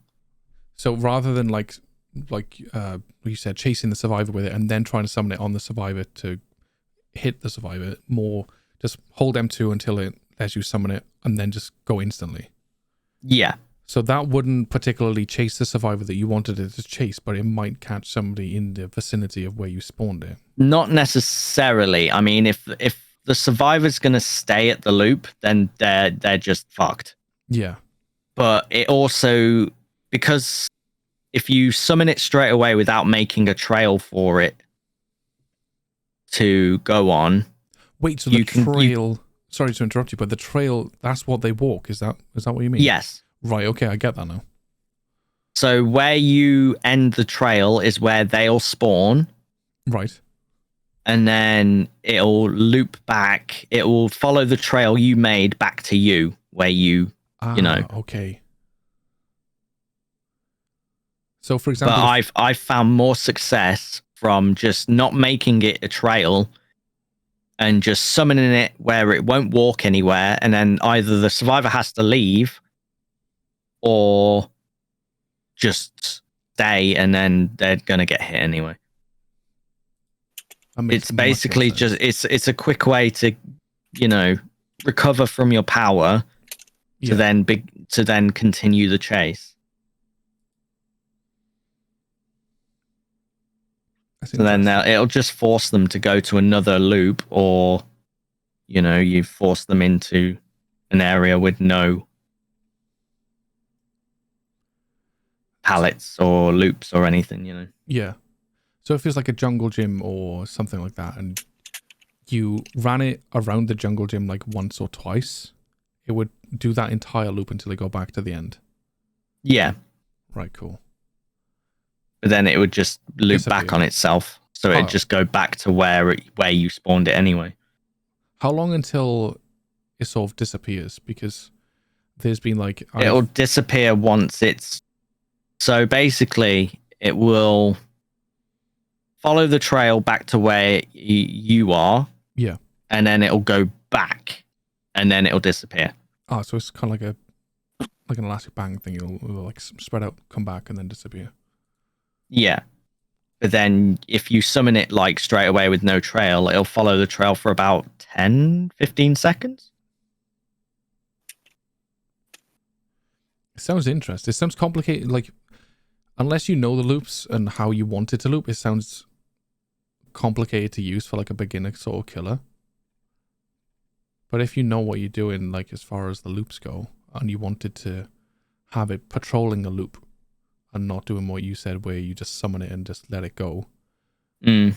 So rather than like you said, chasing the survivor with it and then trying to summon it on the survivor to hit the survivor, more just hold M2 until it lets you summon it and then just go instantly. Yeah. So that wouldn't particularly chase the survivor that you wanted it to chase, but it might catch somebody in the vicinity of where you spawned it. Not necessarily. I mean, if the survivor's going to stay at the loop, then they're just fucked. Yeah. But it also, because if you summon it straight away without making a trail for it to go on. Wait, so the trail, sorry to interrupt you, but the trail, that's what they walk. Is that what you mean? Yes. Right, okay, I get that now. So where you end the trail is where they'll spawn, Right. and then it'll loop back. It will follow the trail you made back to you, where you know. Okay. So, for But example, I've found more success from just not making it a trail and just summoning it where it won't walk anywhere, and then either the survivor has to leave or just stay, and then they're gonna get hit anyway. that makes It's much more basically sense. just it's a quick way to, recover from your power to then continue the chase. That's So then interesting. it'll just force them to go to another loop, or you force them into an area with no pallets or loops or anything. Yeah. So if it's like a jungle gym or something like that, and you ran it around the jungle gym like once or twice, it would do that entire loop until they go back to the end. Yeah, Right, cool. but then it would just loop back Disappear. on itself, so it'd Oh. just go back to where you spawned it anyway. How long until it sort of disappears? Because there's been like It'll disappear once it's. So basically, it will follow the trail back to where you are. Yeah. And then it'll go back, and then it'll disappear. so it's kind of like an elastic bang thing. It'll like spread out, come back, and then disappear. Yeah. But then if you summon it like straight away with no trail, it'll follow the trail for about 10, 15 seconds. It sounds interesting. It sounds complicated. Like, unless you know the loops and how you want it to loop, it sounds complicated to use for like a beginner sort of killer. But if you know what you're doing, like as far as the loops go, and you wanted to have it patrolling a loop and not doing what you said, where you just summon it and just let it go, I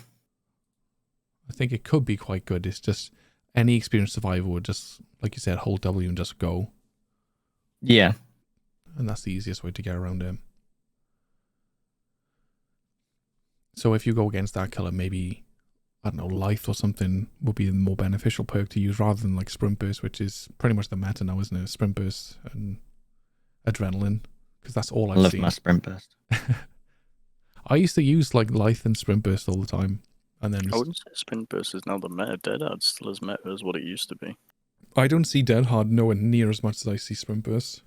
think it could be quite good. It's just any experienced survivor would just, like you said, hold W and just go. Yeah. And that's the easiest way to get around it. So if you go against that killer, maybe, I don't know, Lithe or something would be the more beneficial perk to use rather than like Sprint Burst, which is pretty much the meta now, isn't it? Sprint Burst and Adrenaline, because that's all I I've love seen. my Sprint Burst. I used to use like Lithe and Sprint Burst all the time. And then I wouldn't say Sprint Burst is now the meta. Dead Hard's still as meta as what it used to be. I don't see Dead Hard nowhere near as much as I see Sprint Burst.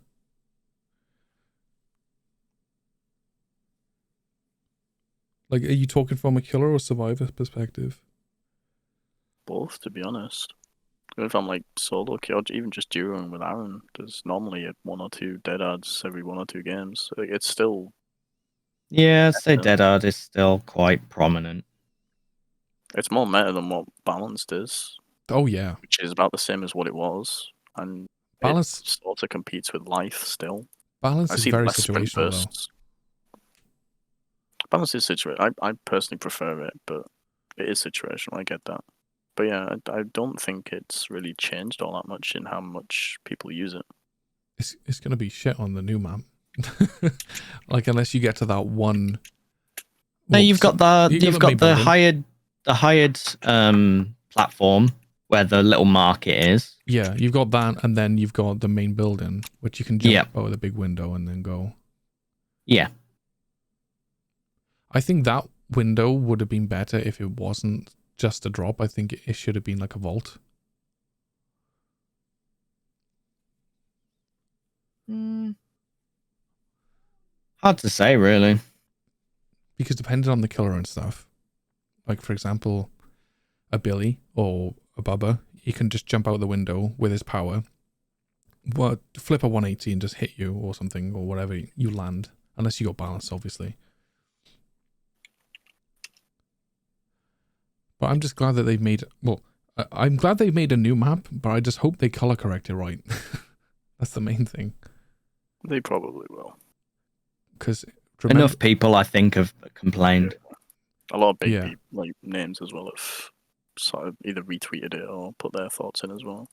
Like, are you talking from a killer or survivor perspective? Both, to be honest. If I'm like solo kill, even just duoing with Aaron, there's normally 1 or 2 Dead Hards every 1 or 2 games. Like, it's still. Yeah, I'd say Dead Hard is still quite prominent. It's more meta than what Balanced is. Oh, yeah. Which is about the same as what it was. And Balance it sort of competes with Life still. Balance I is see very less sprint situational, though. bursts. Balance is situational. I personally prefer it, but it is situational. I get that. But yeah, I don't think it's really changed all that much in how much people use it. It's going to be shit on the new map. Like, unless you get to that one. No, you've got the main building. hired platform where the little market is. Yeah, you've got that, and then you've got the main building, which you can jump out of the big window and then go. Yeah. I think that window would have been better if it wasn't just a drop. I think it should have been like a vault. Hard to say, really. Because depending on the killer and stuff, like for example, a Billy or a Bubba, he can just jump out the window with his power, flip a 180 and just hit you or something, or whatever you land, unless you got balance, obviously. But I'm just glad that they've made, I'm glad they've made a new map, but I just hope they color correct it right. That's the main thing. They probably will. Because enough people, I think, have complained. A lot of big like names as well have sort of either retweeted it or put their thoughts in as well.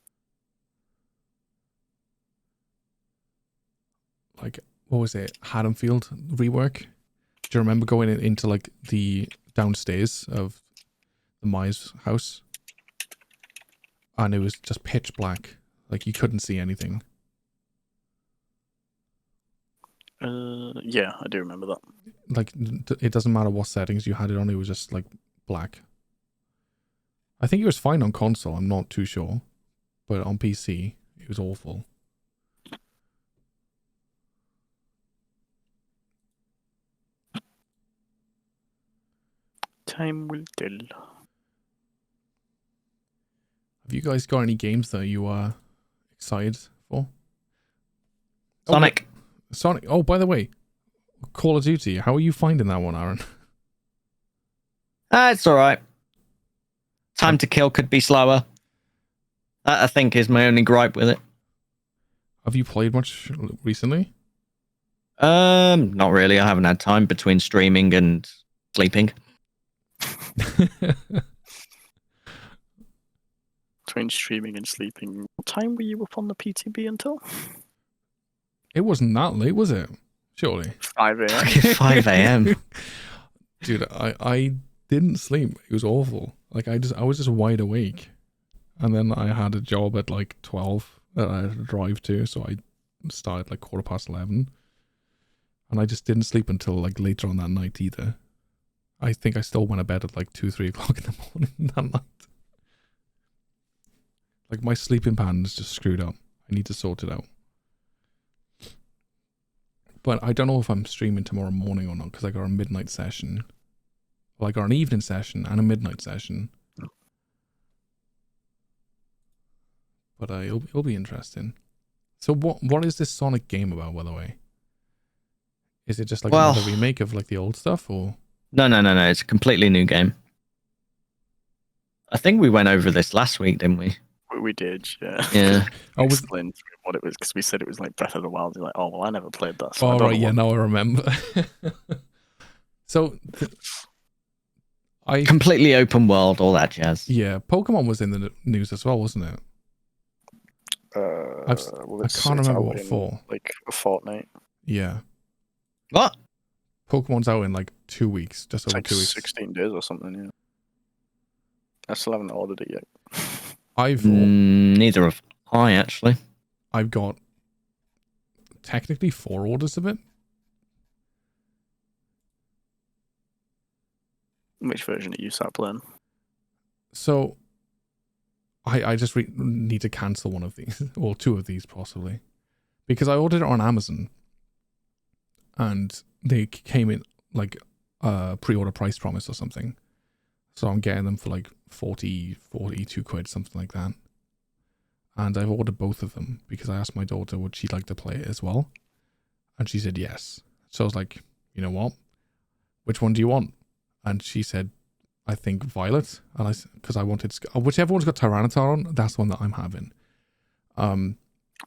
Like, what was it, Haddonfield rework. Do you remember going into like the downstairs of the Myers house? And it was just pitch black. Like you couldn't see anything. Yeah, I do remember that. Like it doesn't matter what settings you had it on, it was just like black. I think it was fine on console, I'm not too sure. But on PC, it was awful. Time will tell. Have you guys got any games that you are excited for? Sonic. Sonic. Oh, by the way, Call of Duty. How are you finding that one, Aaron? It's all right. Time to kill could be slower. That, I think, is my only gripe with it. Have you played much recently? Not really. I haven't had time between streaming and sleeping. Between streaming and sleeping, what time were you up on the PTB until? It wasn't that late, was it? Surely. 5 a.m. 5 a.m. Dude, I didn't sleep. It was awful. Like I was just wide awake. And then I had a job at like 12 that I had to drive to, so I started like 11:15. And I just didn't sleep until like later on that night either. I think I still went to bed at like 2-3 o'clock in the morning that night. Like my sleeping pattern is just screwed up. I need to sort it out. But I don't know if I'm streaming tomorrow morning or not because I got a midnight session. Well, I got an evening session and a midnight session. But it'll be interesting. So what is this Sonic game about, by the way? Is it just like another remake of like the old stuff, or? No. It's a completely new game. I think we went over this last week, didn't we? We did, yeah. Yeah. I explained what it was because we said it was like Breath of the Wild. You're like, oh well, I never played that. So oh right, yeah, now I remember. So, completely open world, all that jazz. Yeah, Pokemon was in the news as well, wasn't it? I can't remember what for. Like a fortnight. Yeah. What? Pokemon's out in like 2 weeks, just over like 2 weeks. 16 days or something. Yeah. I still haven't ordered it yet. Neither have I actually. I've got technically 4 orders of it. Which version are you sat playing? So I just need to cancel one of these, or 2 of these possibly, because I ordered it on Amazon and they came in like pre-order price promise or something. So I'm getting them for like 42 quid, something like that. And I've ordered both of them because I asked my daughter would she like to play it as well. And she said yes. So I was like, you know what? Which one do you want? And she said, I think Violet. And because I wanted, whichever one's got Tyranitar on, that's the one that I'm having. I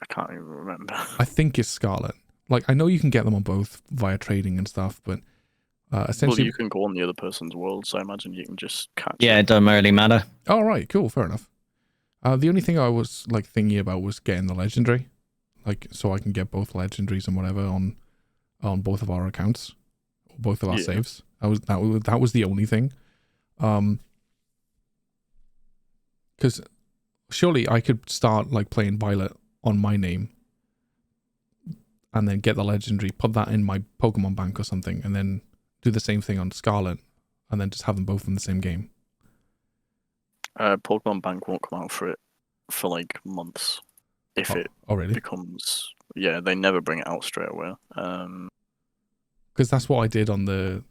can't even remember. I think it's Scarlet. Like, I know you can get them on both via trading and stuff, but essentially... Well, you can go on the other person's world, so I imagine you can just catch it. It doesn't really matter. Oh, right, cool, fair enough. The only thing I was, like, thinking about was getting the Legendary. Like, so I can get both Legendaries and whatever on both of our accounts. Or both of our saves. That was the only thing. Because surely I could start, like, playing Violet on my name and then get the Legendary, put that in my Pokemon bank or something, and then do the same thing on Scarlet, and then just have them both in the same game. Pokemon Bank won't come out for it for like months. If it really? becomes... Yeah, they never bring it out straight away. Because that's what I did on the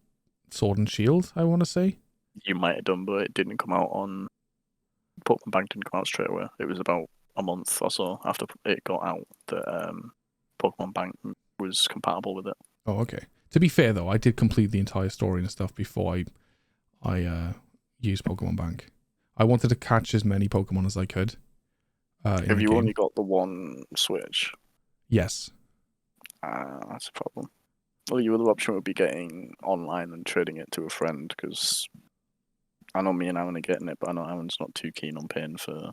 Sword and Shield, I want to say. You might have done, but it didn't come out on... Pokemon Bank didn't come out straight away. It was about a month or so after it got out that Pokemon Bank was compatible with it. Oh, okay. To be fair, though, I did complete the entire story and stuff before I used Pokemon Bank. I wanted to catch as many Pokemon as I could. Have you only got the one Switch? Yes. That's a problem. Well, your other option would be getting online and trading it to a friend, because I know me and Aaron are getting it, but I know Aaron's not too keen on paying for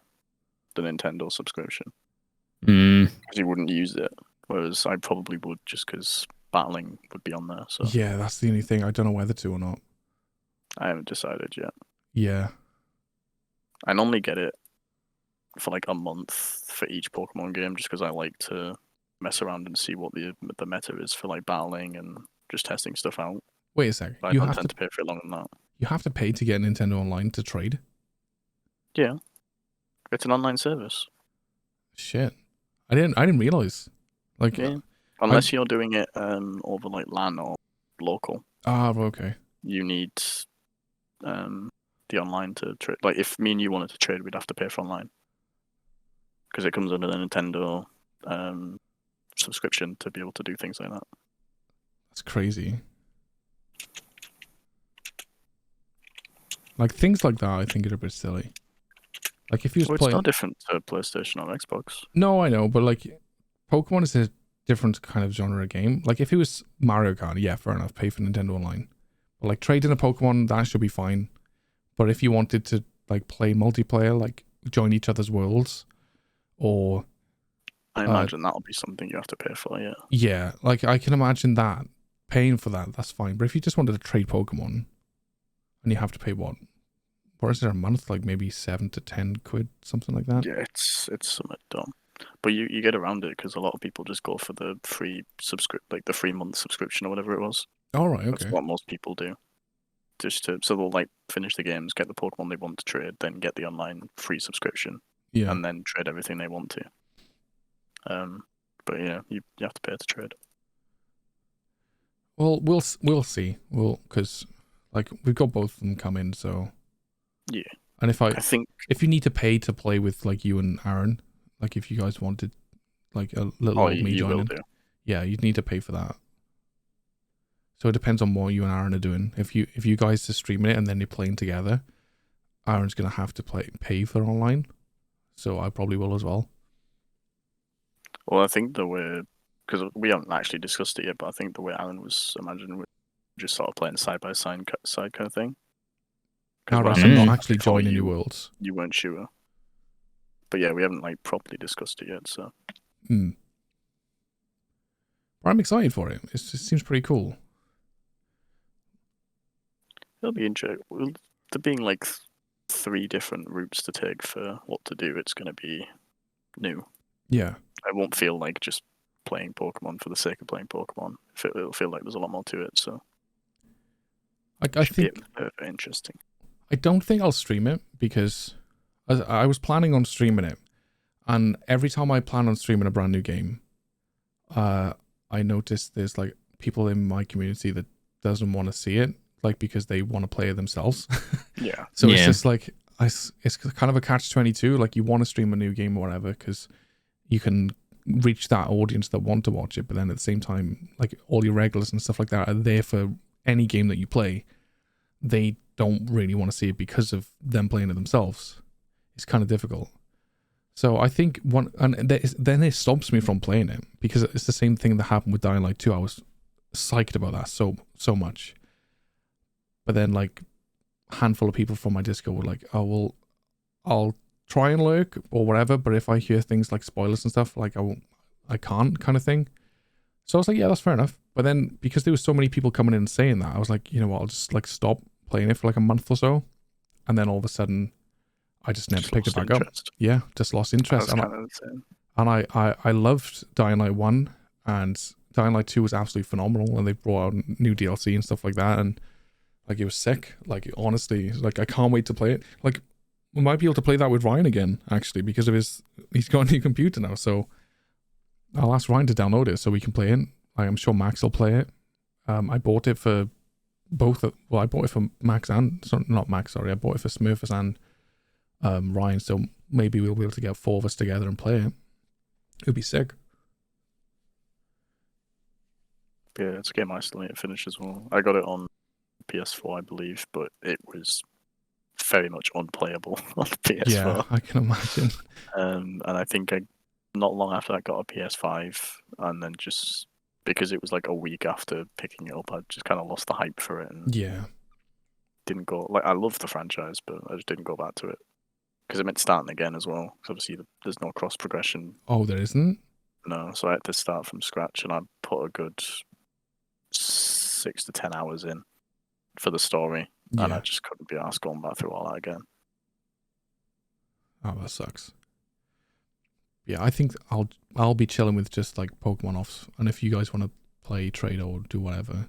the Nintendo subscription. Because he wouldn't use it. Whereas I probably would just because battling would be on there. So Yeah, that's the only thing. I don't know whether to or not. I haven't decided yet. Yeah. I normally get it for like a month for each Pokemon game, just because I like to mess around and see what the meta is for like battling and just testing stuff out. Wait a sec. But I You don't have tend to to pay for it longer than that. you have to pay to get Nintendo Online to trade. Yeah, it's an online service. Shit. I didn't realize. Like Yeah, unless you're doing it over like LAN or local, okay. you need the online to trade. Like if me and you wanted to trade, we'd have to pay for online because it comes under the Nintendo subscription to be able to do things like that. That's crazy. Like things like that, I think are a bit silly. Like if you was Well, it's playing, no different to PlayStation or Xbox. no, I know, but like Pokemon is a different kind of genre game. Like if it was Mario Kart, yeah, fair enough, pay for Nintendo Online. But like trading a Pokemon, that should be fine. But if you wanted to like play multiplayer, like join each other's worlds, or I imagine that'll be something you have to pay for. Yeah. yeah, like I can imagine that paying for that, that's fine. But if you just wanted to trade Pokemon, and you have to pay what is it a month? Like maybe 7 to 10 quid, something like that. Yeah, it's somewhat dumb. But you get around it because a lot of people just go for the free like the 3 month subscription or whatever it was. All right, That's okay. what most people do. So they'll like finish the games, get the Pokemon they want to trade, then get the online free subscription, Yeah. and then trade everything they want to. But yeah, you have to pay to trade. Well, we'll see. Because like we've got both of them coming, so Yeah. And I think if you need to pay to play with like you and Aaron, like if you guys wanted like a little old me you will joining, do. yeah, you'd need to pay for that. So it depends on what you and Aaron are doing. If you guys are streaming it and then you're playing together, Aaron's gonna have to pay for online. So I probably will as well. Well, I think the way, because we haven't actually discussed it yet, but I think the way Alan was imagining was just sort of playing side by side kind of thing. Aaron, when I so not mentioned actually before, joining your worlds. You weren't sure. But yeah, we haven't like properly discussed it yet, so. But I'm excited for it. It seems pretty cool. It'll be interesting. There being like 3 different routes to take for what to do, it's going to be new. Yeah. I won't feel like just playing Pokemon for the sake of playing Pokemon. It'll feel like there's a lot more to it, so. I think very interesting. I don't think I'll stream it because I was planning on streaming it, and every time I plan on streaming a brand new game, I noticed there's like people in my community that doesn't want to see it, like because they want to play it themselves. Yeah. So it's just like it's kind of a catch-22. Like you want to stream a new game or whatever because you can reach that audience that want to watch it, but then at the same time, like all your regulars and stuff like that are there for any game that you play. They don't really want to see it because of them playing it themselves. It's kind of difficult. So I think then it stops me from playing it because it's the same thing that happened with Dying Light 2. I was psyched about that so much. But then like a handful of people from my Discord were like, oh, well, I'll try and lurk or whatever, but if I hear things like spoilers and stuff, like I can't kind of thing. So I was like, yeah, that's fair enough. But then because there was so many people coming in and saying that, I was like, you know what, I'll just like stop playing it for like a month or so. And then all of a sudden I just never picked it back up. Yeah, just lost interest. And I loved Dying Light 1 and Dying Light 2 was absolutely phenomenal, and they brought out new DLC and stuff like that, and like it was sick. Like honestly, like I can't wait to play it. Like we might be able to play that with Ryan again, actually, because of he's got a new computer now, so I'll ask Ryan to download it so we can play it. I'm sure Max will play it. I bought it for both. Well, I bought it for Max and not Max. Sorry, I bought it for Smurfus and Ryan. So maybe we'll be able to get 4 of us together and play it. It'd be sick. Yeah, it's a game I still need to finish as well. I got it on PS4, I believe, but it was very much unplayable on the PS4. Yeah, I can imagine. And I think not long after I got a PS5, and then just because it was like a week after picking it up, I just kind of lost the hype for it. And yeah. Didn't go, like, I love the franchise, but I just didn't go back to it. Because it meant starting again as well. Because obviously there's no cross progression. Oh, there isn't? No, so I had to start from scratch, and I put a good 6 to 10 hours in for the story, and I Yeah. just couldn't be asked going back through all that again. Oh, that sucks. Yeah, I think I'll be chilling with just like Pokemon offs, and if you guys want to play, trade, or do whatever,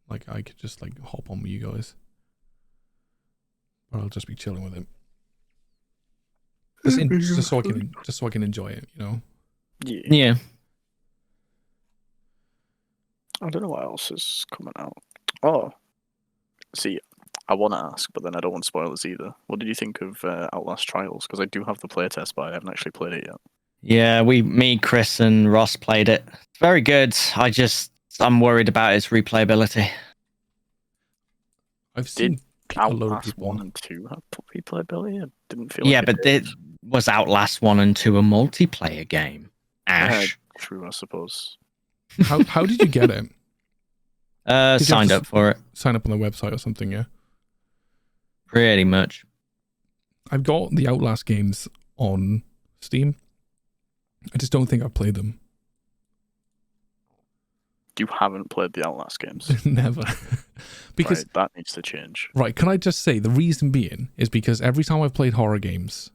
like I could just like hop on with you guys. But I'll just be chilling with it. Just so I can enjoy it, you know. Yeah. Yeah. I don't know what else is coming out. Oh, see, I want to ask, but then I don't want spoilers either. What did you think of Outlast Trials? Because I do have the playtest, but I haven't actually played it yet. Yeah, me, Chris, and Ross played it. It's very good. I'm worried about its replayability. I've seen a load of Outlast people. 1 and 2 have replayability? I didn't feel Yeah, like but it was Outlast 1 and 2 a multiplayer game. Ash. True, I suppose. How did you get it? Did you have Signed to up for it. Sign up on the website or something, yeah? Pretty much. I've got the Outlast games on Steam. I just don't think I've played them. You haven't played the Outlast games? Never. Because right, that needs to change. right, can I just say the reason being is because every time I've played horror games,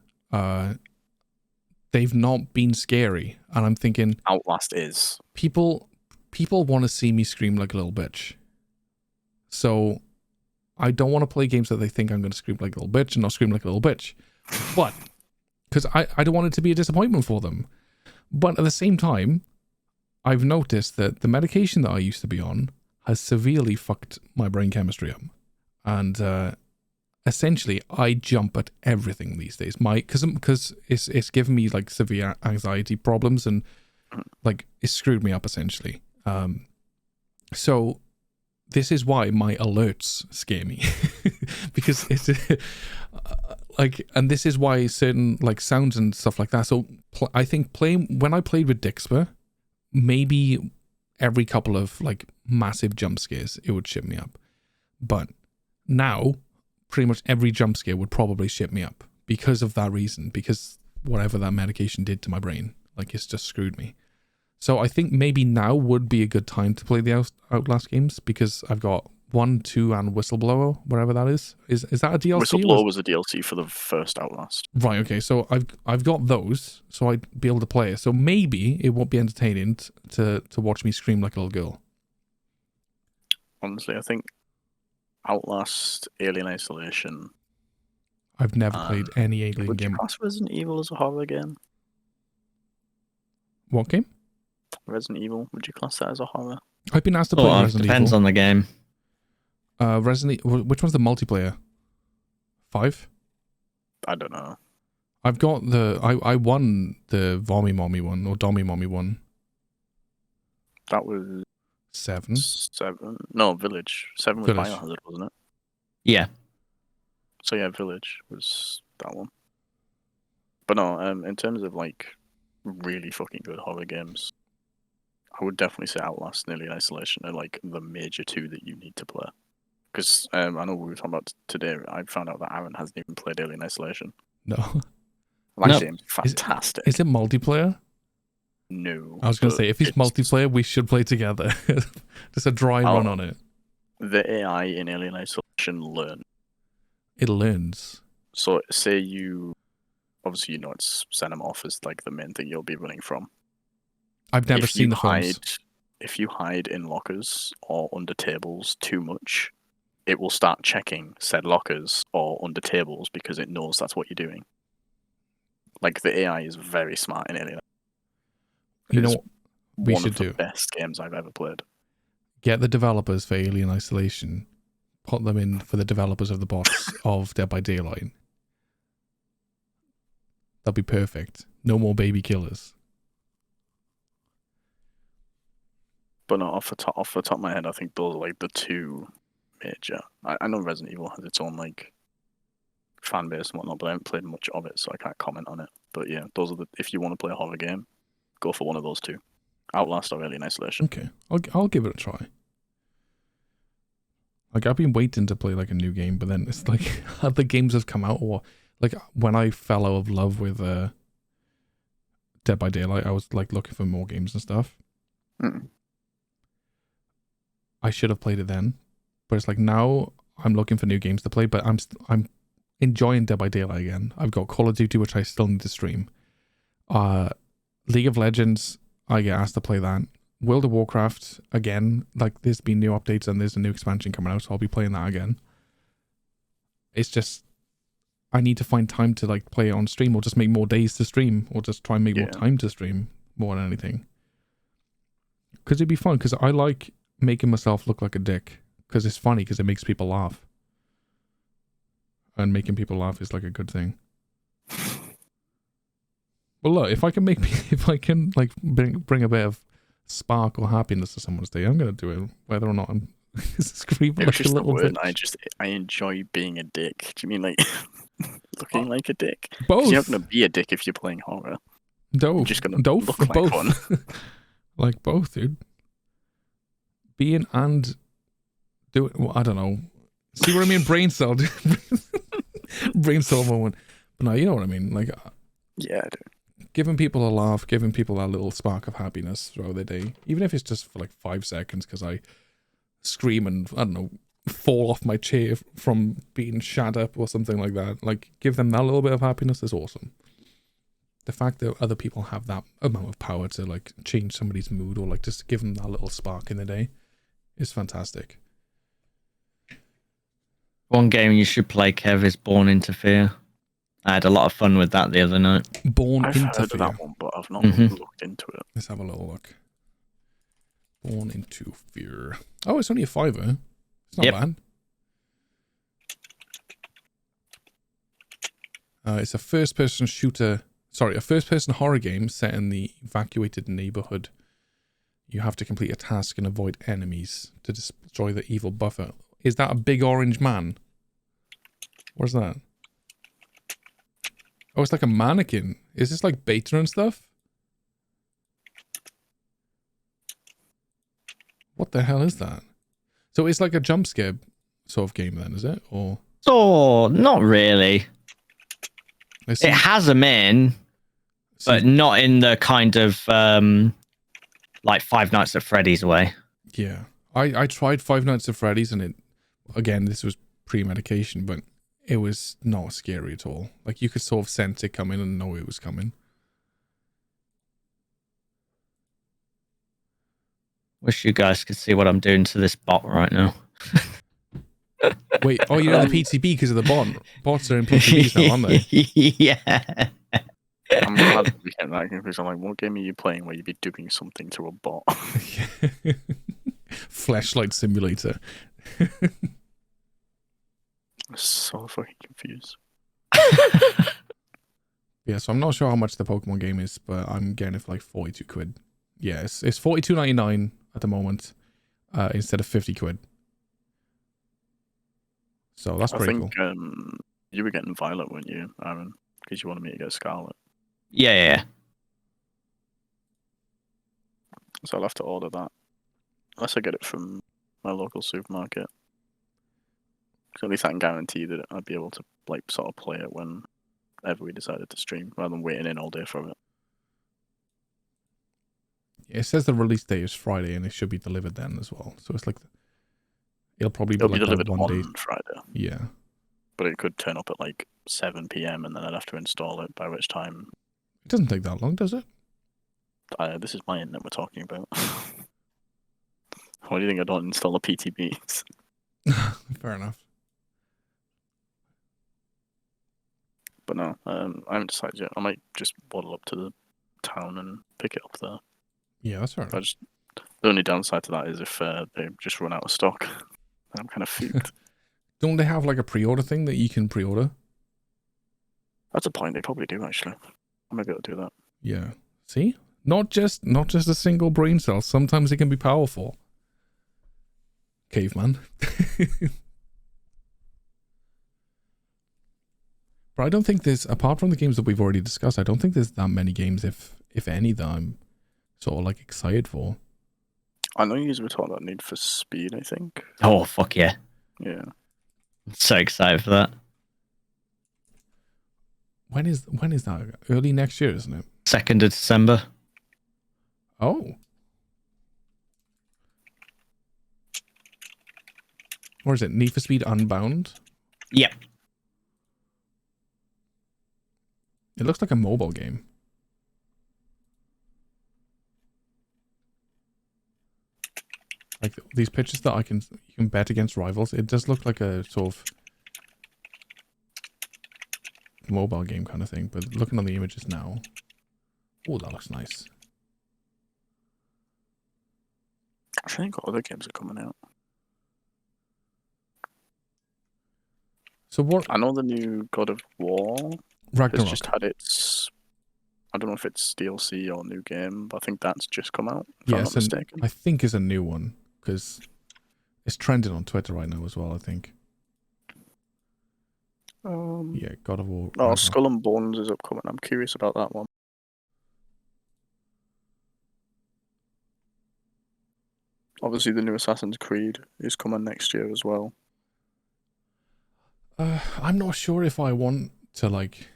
they've not been scary, and I'm thinking Outlast is. people want to see me scream like a little bitch. So I don't want to play games that they think I'm going to scream like a little bitch and not scream like a little bitch. But because I don't want it to be a disappointment for them. But at the same time, I've noticed that the medication that I used to be on has severely fucked my brain chemistry up. And essentially, I jump at everything these days. Because it's given me like severe anxiety problems and like it's screwed me up essentially. So this is why my alerts scare me because it's like, and this is why certain like sounds and stuff like that. So I think when I played with Dixper, maybe every couple of like massive jump scares, it would shit me up. But now pretty much every jump scare would probably shit me up because of that reason, because whatever that medication did to my brain, like it's just screwed me. So I think maybe now would be a good time to play the Outlast games because I've got 1, 2, and Whistleblower, whatever that is. Is that a DLC? Whistleblower was a DLC for the first Outlast. Right. Okay. So I've got those, so I'd be able to play it. So maybe it won't be entertaining to watch me scream like a little girl. Honestly, I think Outlast, Alien Isolation. I've never played any Alien Would you game. class Resident Evil as a horror game? What game? Resident Evil. Would you class that as a horror? I've been asked to play Resident depends Evil. on the game. Which one's the multiplayer? 5? I don't know. I've got I won the Vommy Mommy one or Dommy Mommy one. That was 7. 7. No, Village. 7 was Village. Biohazard, wasn't it? Yeah. So yeah, Village was that one. But no, in terms of like really fucking good horror games, I would definitely say Outlast and Alien Isolation are like the major 2 that you need to play. Because I know we were talking about today, I found out that Aaron hasn't even played Alien Isolation. No. That Nope. game's fantastic. Is it multiplayer? No. I was going to but say, if it's multiplayer, we should play together. Just a dry run on it. The AI in Alien Isolation learn. It learns. So say you, obviously you know it's Xenomorph is like the main thing you'll be running from. I've never seen the hide, films. If you hide in lockers or under tables too much, it will start checking said lockers or under tables because it knows that's what you're doing. Like the AI is very smart in Alien. You know It's what we one should of the do? best games I've ever played. Get the developers for Alien Isolation, put them in for the developers of the bots of Dead by Daylight. That'll be perfect. No more baby killers. But no, off the top of my head, I think those are like the 2 major. I know Resident Evil has its own like fan base and whatnot, but I haven't played much of it, so I can't comment on it. But yeah, those are the. If you want to play a horror game, go for one of those 2, Outlast or Alien Isolation. Okay, I'll give it a try. Like I've been waiting to play like a new game, but then it's like other games have come out, or like when I fell out of love with Dead by Daylight, I was like looking for more games and stuff. Mm. I should have played it then, but it's like now I'm looking for new games to play. But I'm enjoying Dead by Daylight again. I've got Call of Duty, which I still need to stream. League of Legends, I get asked to play that. World of Warcraft again. Like there's been new updates and there's a new expansion coming out, so I'll be playing that again. It's just I need to find time to like play it on stream, or just make more days to stream, or just try and make more time to stream more than anything. Because it'd be fun. Because I like making myself look like a dick. Because it's funny. Because it makes people laugh. And making people laugh is like a good thing. Well, look, if I can like bring a bit of spark or happiness to someone's day, I'm gonna do it, whether or not I'm screaming like a just the little word. bitch. I enjoy being a dick. Do you mean like looking like a dick? 'Cause Both. you're not gonna be a dick if you're playing horror. Both. You're just gonna both. look like both. one. Like both, dude. Being and doing. Well, I don't know. See what I mean? Brain cell. Brain cell moment. But no, you know what I mean. Like, Yeah, I do. giving people a laugh, giving people that little spark of happiness throughout their day, even if it's just for like 5 seconds, because I scream and I don't know, fall off my chair from being shut up or something like that. Like, give them that little bit of happiness is awesome. The fact that other people have that amount of power to like change somebody's mood or like just give them that little spark in the day is fantastic. One game you should play, Kev, is Born into Fear. I had a lot of fun with that the other night. Born I've into heard Fear. of that one, but I've not Mhm. looked into it. Let's have a little look. Born into Fear. Oh, it's only a $5. It's not Yep. bad. It's a first-person shooter. Sorry, a first-person horror game set in the evacuated neighborhood. You have to complete a task and avoid enemies to destroy the evil buffer. Is that a big orange man? What's that? Oh, it's like a mannequin. Is this like beta and stuff? What the hell is that? So it's like a jump scare sort of game then, is it? Or So, not really. I see, It has them in, but not in the kind of like Five Nights at Freddy's way. yeah. I tried Five Nights at Freddy's and it, again, this was pre-medication, but it was not scary at all. Like you could sort of sense it coming and know it was coming. Wish you guys could see what I'm doing to this bot right now. Wait, oh, you're in the PTB because of the bot. Bots are in PTBs now, aren't they? Yeah. I'm glad we came to that conclusion. I'm like, what game are you playing where you'd be doing something to a bot? Flashlight Simulator. So fucking confused. Yeah, so I'm not sure how much the Pokemon game is, but I'm getting it for like 42 quid. Yeah, it's $42.99 at the moment, instead of 50 quid. So that's I pretty think cool. you were getting Violet, weren't you, Aaron? Because you wanted me to get Scarlet. Yeah. So I'll have to order that. Unless I get it from my local supermarket. So at least I can guarantee that I'd be able to like sort of play it whenever we decided to stream, rather than waiting in all day for it. It says the release date is Friday, and it should be delivered then as well. So it's like it'll probably It'll be be like delivered that one day. on Friday, Yeah, but it could turn up at like 7 PM and then I'd have to install it, by which time it doesn't take that long, does it? this is my internet we're talking about. Why do you think I don't install a PTB? Fair enough. But no, I haven't decided yet. I might just waddle up to the town and pick it up there. Yeah, that's fair enough. The only downside to that is if they just run out of stock. I'm kind of fucked. Don't they have like a pre-order thing that you can pre-order? That's a point. They probably do actually. I might be able to do that. Yeah. See, not just a single brain cell. Sometimes it can be powerful. Caveman. But I don't think there's, apart from the games that we've already discussed, I don't think there's that many games, if any, that I'm sort of like excited for. I know you were talking about Need for Speed, I think. Oh, fuck yeah. Yeah. I'm so excited for that. When is that? Early next year, isn't it? 2nd of December. Oh. Or is it Need for Speed Unbound? Yep. It looks like a mobile game. Like these pictures that you can bet against rivals. It does look like a sort of mobile game kind of thing. But looking on the images now, oh, that looks nice. I think other games are coming out. So what? I know the new God of War has Ragnarok. just had its. I don't know if it's DLC or new game, but I think that's just come out. If I'm not mistaken. I think it's a new one because it's trending on Twitter right now as well. I think. Yeah, God of War. Oh, Ragnarok. Skull and Bones is upcoming. I'm curious about that one. Obviously, the new Assassin's Creed is coming next year as well. I'm not sure if I want to like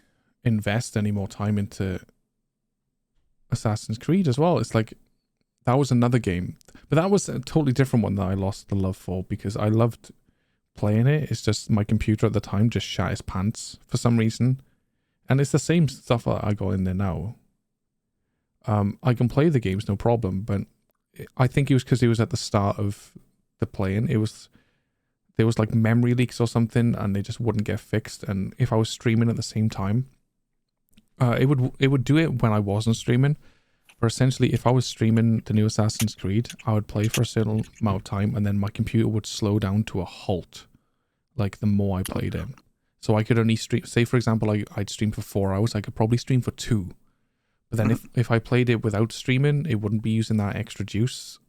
invest any more time into Assassin's Creed as well. It's like that was another game, but that was a totally different one that I lost the love for because I loved playing it. It's just my computer at the time just shat its pants for some reason, and it's the same stuff that I got in there now. I can play the games no problem, but I think it was because it was at the start of the playing. There was like memory leaks or something, and they just wouldn't get fixed. And if I was streaming at the same time, it would do it when I wasn't streaming. But essentially, if I was streaming the new Assassin's Creed, I would play for a certain amount of time, and then my computer would slow down to a halt. Like the more I played it, so I could only stream. Say for example, I'd stream for 4 hours. I could probably stream for 2. But then if I played it without streaming, it wouldn't be using that extra juice,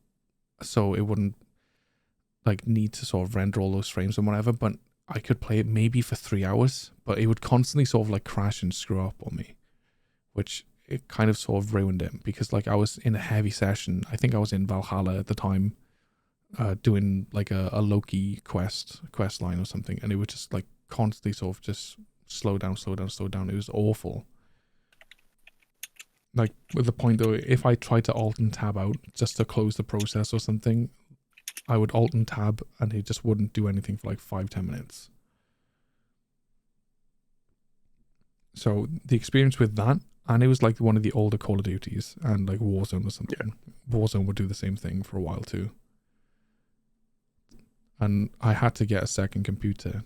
so it wouldn't like need to sort of render all those frames and whatever. But I could play it maybe for 3 hours, but it would constantly sort of like crash and screw up on me, which it kind of sort of ruined it because like I was in a heavy session. I think I was in Valhalla at the time, doing like a Loki quest line or something, and it would just like constantly sort of just slow down. It was awful. Like with the point though, if I tried to alt and tab out just to close the process or something, I would alt and tab and it just wouldn't do anything for like 5-10 minutes. So the experience with that, and it was like one of the older Call of Duties and like Warzone or something. Yeah. Warzone would do the same thing for a while too. And I had to get a second computer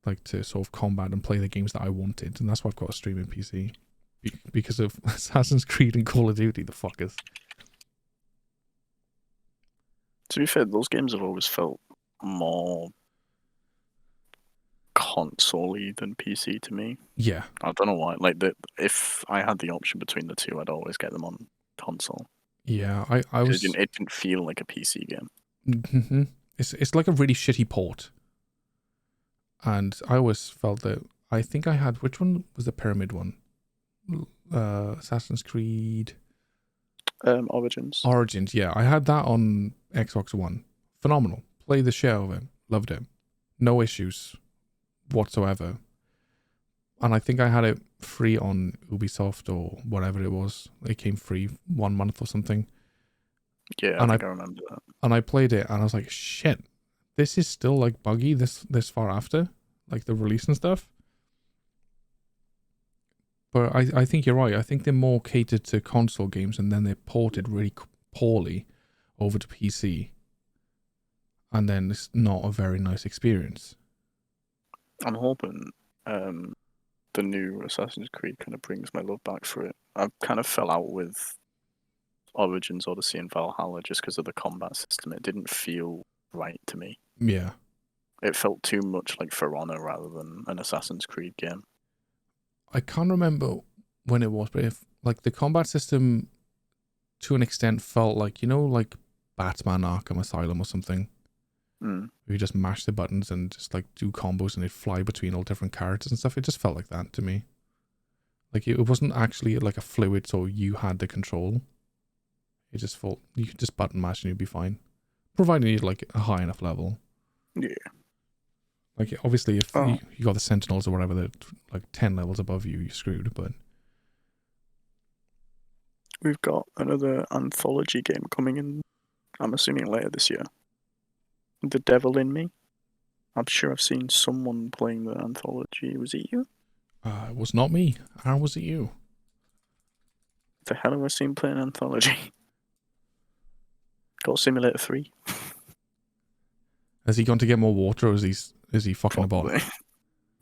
like to sort of combat and play the games that I wanted. And that's why I've got a streaming PC. Because of Assassin's Creed and Call of Duty, the fuckers. To be fair, those games have always felt more console-y than PC to me. Yeah. I don't know why. Like, if I had the option between the two, I'd always get them on console. Yeah, I was... It didn't feel like a PC game. Mm-hmm. It's like a really shitty port. And I always felt that... I think I had... Which one was the Pyramid one? Assassin's Creed... Origins. Origins, yeah. I had that on Xbox One. Phenomenal. Played the shit out of it. Loved it. No issues whatsoever. And I think I had it free on Ubisoft or whatever it was. It came free 1 month or something. Yeah, I think I remember that. And I played it and I was like, shit, this is still like buggy this far after, like the release and stuff. But I think you're right. I think they're more catered to console games and then they're ported really poorly over to PC. And then it's not a very nice experience. I'm hoping the new Assassin's Creed kind of brings my love back for it. I kind of fell out with Origins, Odyssey, and Valhalla just because of the combat system. It didn't feel right to me. Yeah. It felt too much like For Honor rather than an Assassin's Creed game. I can't remember when it was, but if like the combat system to an extent felt like, you know, like Batman Arkham Asylum or something. You just mash the buttons and just like do combos and they'd fly between all different characters and stuff. It just felt like that to me. Like it wasn't actually like a fluid, so you had the control. It just felt you could just button mash and you'd be fine, providing you're like a high enough level. Yeah. Like obviously, if you got the Sentinels or whatever that like 10 levels above you, you're screwed. But we've got another anthology game coming in. I'm assuming later this year. The Devil in Me. I'm sure I've seen someone playing the anthology. Was it you? It was not me. How was it you? The hell have I seen playing anthology? Got Simulator 3. Has he gone to get more water, or is he fucking about? Probably.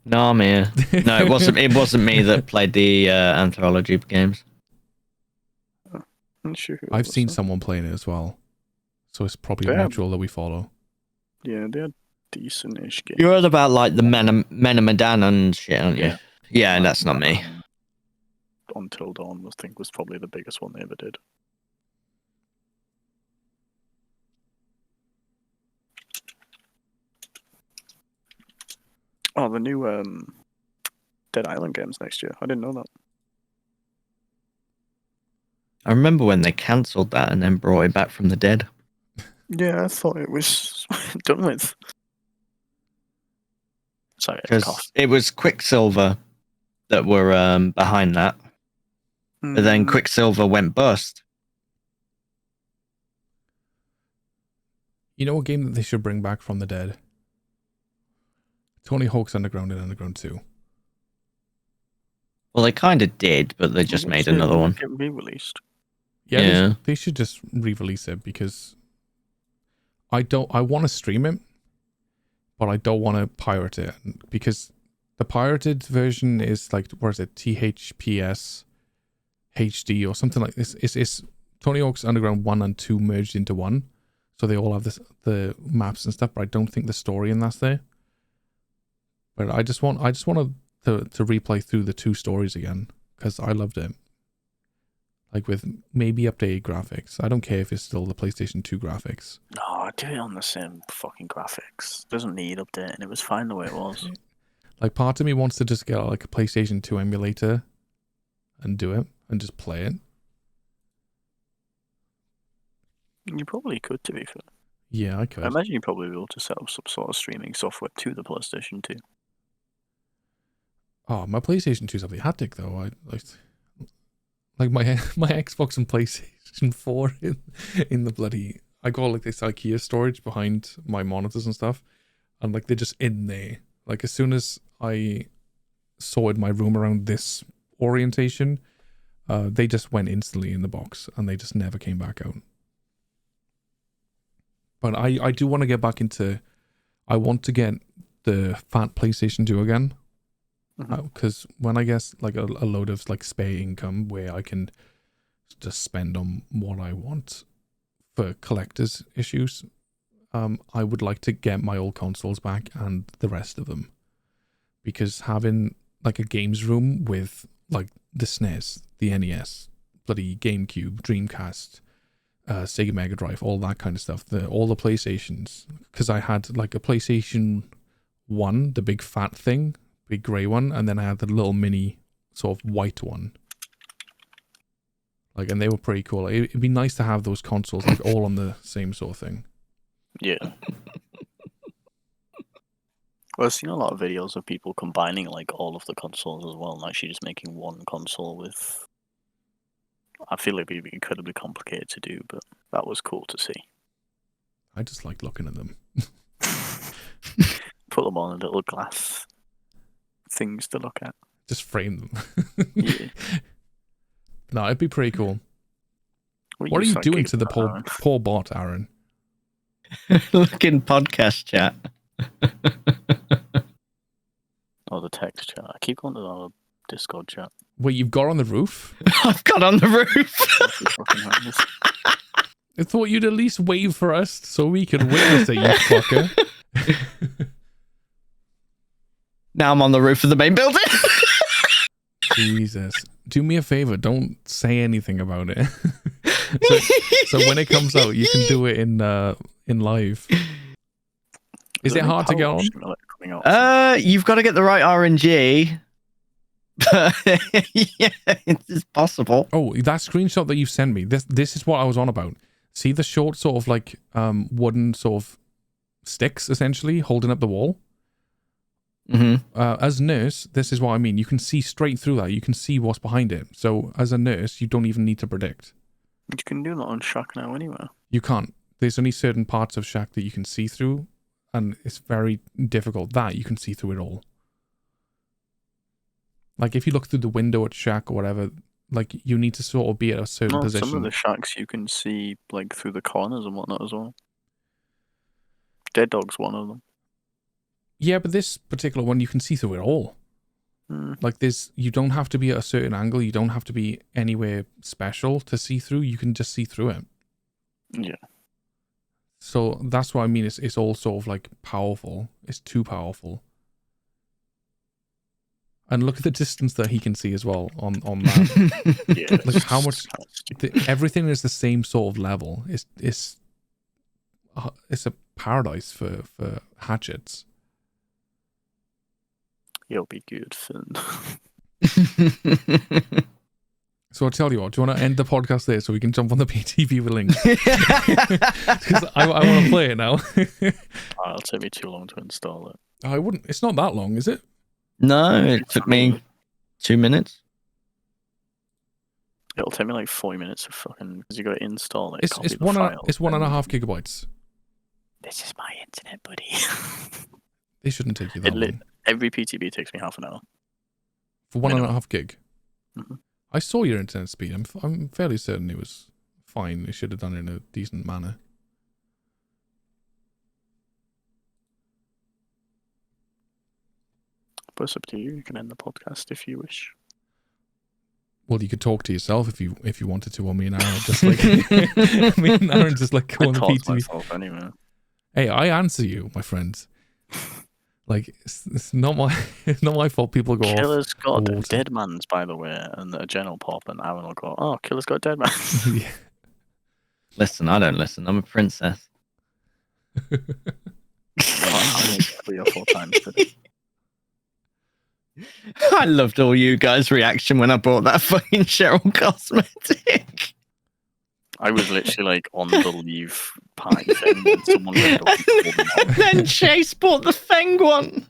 No, I'm here. No, it wasn't. It wasn't me that played the anthology games. I'm sure who it I've was, seen though. someone playing it as well, so it's probably Damn. natural that we follow. Yeah, they had decent-ish games. You're all about like the Menamedan and shit, aren't you? Yeah. Yeah, and that's not me. Until Dawn, I think, was probably the biggest one they ever did. Oh, the new Dead Island game's next year. I didn't know that. I remember when they cancelled that and then brought it back from the dead. Yeah, I thought it was done with. Sorry, I coughed. Because it was Quicksilver that were behind that. But then Mm, Quicksilver went bust. You know a game that they should bring back from the dead? Tony Hawk's Underground and Underground 2. Well, they kind of did, but they just made another one. Get re-released. Yeah, Yeah. they should just re-release it because I want to stream it, but I don't want to pirate it because the pirated version is like, what is it, THPS HD or something like this. It's Tony Hawk's Underground 1 and 2 merged into one, so they all have the maps and stuff. But I don't think the story in that's there. But I just want to replay through the two stories again because I loved it. Like with maybe updated graphics. I don't care if it's still the PlayStation 2 graphics. No, do it on the same fucking graphics. Doesn't need updating. It was fine the way it was. Like part of me wants to just get like a PlayStation 2 emulator and do it and just play it. You probably could, to be fair. Yeah, I could. I imagine you probably be able to set up some sort of streaming software to the PlayStation 2. Oh, my PlayStation 2's have the attic though. I like my Xbox and PlayStation 4 in the bloody, I got like this IKEA storage behind my monitors and stuff, and like they're just in there. Like as soon as I sorted my room around this orientation, they just went instantly in the box and they just never came back out. But I do want to get back into, I want to get the fat PlayStation 2 again. Because when I get like a load of like spare income where I can just spend on what I want for collector's issues, I would like to get my old consoles back and the rest of them. Because having like a games room with like the SNES, the NES, bloody GameCube, Dreamcast, Sega Mega Drive, all that kind of stuff, all the PlayStations, because I had like a PlayStation 1, the big fat thing, big grey one, and then I had the little mini sort of white one. Like, and they were pretty cool. It'd be nice to have those consoles like all on the same sort of thing. Yeah. Well, I've seen a lot of videos of people combining like all of the consoles as well, and actually just making one console with. I feel like it'd be incredibly complicated to do, but that was cool to see. I just like looking at them. Put them on a little glass things to look at. Just frame them. Yeah. No, it'd be pretty cool. What are use you that doing game to the for, Aaron? Oh, poor bot, Aaron? Look in podcast chat. Oh, the text chat. I keep going to the Discord chat. Wait, you've got on the roof? I've got on the roof. Fucking hell, this- I thought you'd at least wave for us so we could witness it, you fucker. Now I'm on the roof of the main building. Jesus. Do me a favor, don't say anything about it. so when it comes out, you can do it in live. Is There's it a new hard to get Power on? Wash Simulator coming out. You've got to get the right RNG. But yeah, it's possible. Oh, that screenshot that you've sent me. This is what I was on about. See the short sort of like wooden sort of sticks essentially holding up the wall? As a nurse, this is what I mean. You can see straight through that. You can see what's behind it. So as a nurse, you don't even need to predict. You can do that on Shack now anyway. You can't. There's only certain parts of Shack that you can see through, and it's very difficult. That you can see through it all. Like if you look through the window at Shack or whatever, like you need to sort of be at a certain position. Some of the Shacks you can see like through the corners and whatnot as well. Dead Dog's one of them. Yeah, but this particular one, you can see through it all. Like you don't have to be at a certain angle. You don't have to be anywhere special to see through. You can just see through it. Yeah. So that's what I mean. It's all sort of like powerful. It's too powerful. And look at the distance that he can see as well on that. Yeah. Like how much everything is the same sort of level. It's a paradise for hatchets. You'll be good, Finn. So I'll tell you what, do you want to end the podcast there so we can jump on the PTB with Link? Because I want to play it now. It'll take me too long to install it. I wouldn't. It's not that long, is it? No, it took me 2 minutes. It'll take me like 40 minutes to fucking, because you got to install it. It's 1.5 gigabytes. This is my internet, buddy. They shouldn't take you that long. Every PTB takes me half an hour. For 1.5 gig? Mm-hmm. I saw your internet speed. I'm fairly certain it was fine. They should have done it in a decent manner. But it's up to you. You can end the podcast if you wish. Well, you could talk to yourself if you wanted to, or me and Aaron just like me and Aaron just like go on the PTB. Myself anyway. Hey, I answer you, my friend. Like it's not my fault. People go Killer's off. got dead man's, by the way, and a general pop, and Aaron will go, "Oh, Killer's got dead man's." Yeah. Listen, I don't listen. I'm a princess. I made 3 or 4 times today. I loved all you guys' reaction when I bought that fucking Cheryl cosmetic. I was literally like on the leave pie thing, and someone went up and told me And then Chase bought the Feng one.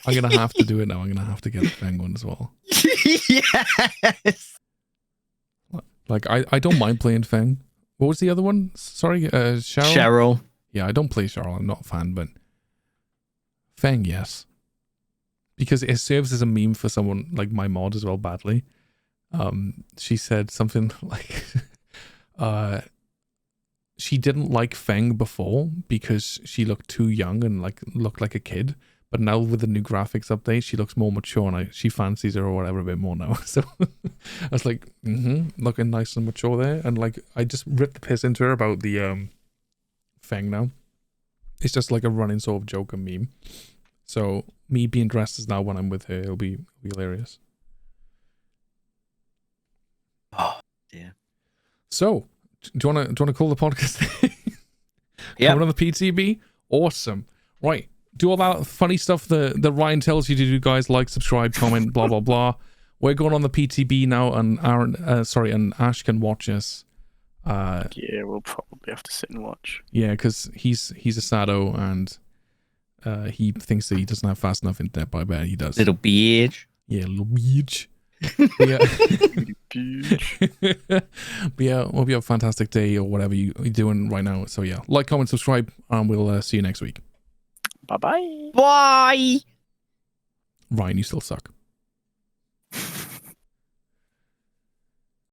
I'm gonna have to do it now. I'm gonna have to get the Feng one as well. Yes. Like I don't mind playing Feng. What was the other one? Sorry, Cheryl. Cheryl. Yeah, I don't play Cheryl. I'm not a fan, but Feng, yes, because it serves as a meme for someone like my mod as well. Badly. She said something like, she didn't like Feng before because she looked too young and like looked like a kid. But now with the new graphics update, she looks more mature and she fancies her or whatever a bit more now. So I was like, looking nice and mature there. And like, I just ripped the piss into her about the Feng now. It's just like a running sort of joke and meme. So me being dressed as now when I'm with her, it'll be hilarious. Oh dear. So, do you want to call the podcast? Yeah. Coming on the PTB? Awesome. Right. Do all that funny stuff that Ryan tells you to do, guys. Like, subscribe, comment, blah, blah, blah. We're going on the PTB now, and and Ash can watch us. Yeah, we'll probably have to sit and watch. Yeah, because he's a sado, and he thinks that he doesn't have fast enough internet, but I bet he does. Little bitch. Yeah, little bitch. Yeah. But yeah, hope you have a fantastic day or whatever you're doing right now. So yeah, like, comment, subscribe, and we'll see you next week. Bye-bye. Bye. Ryan, you still suck.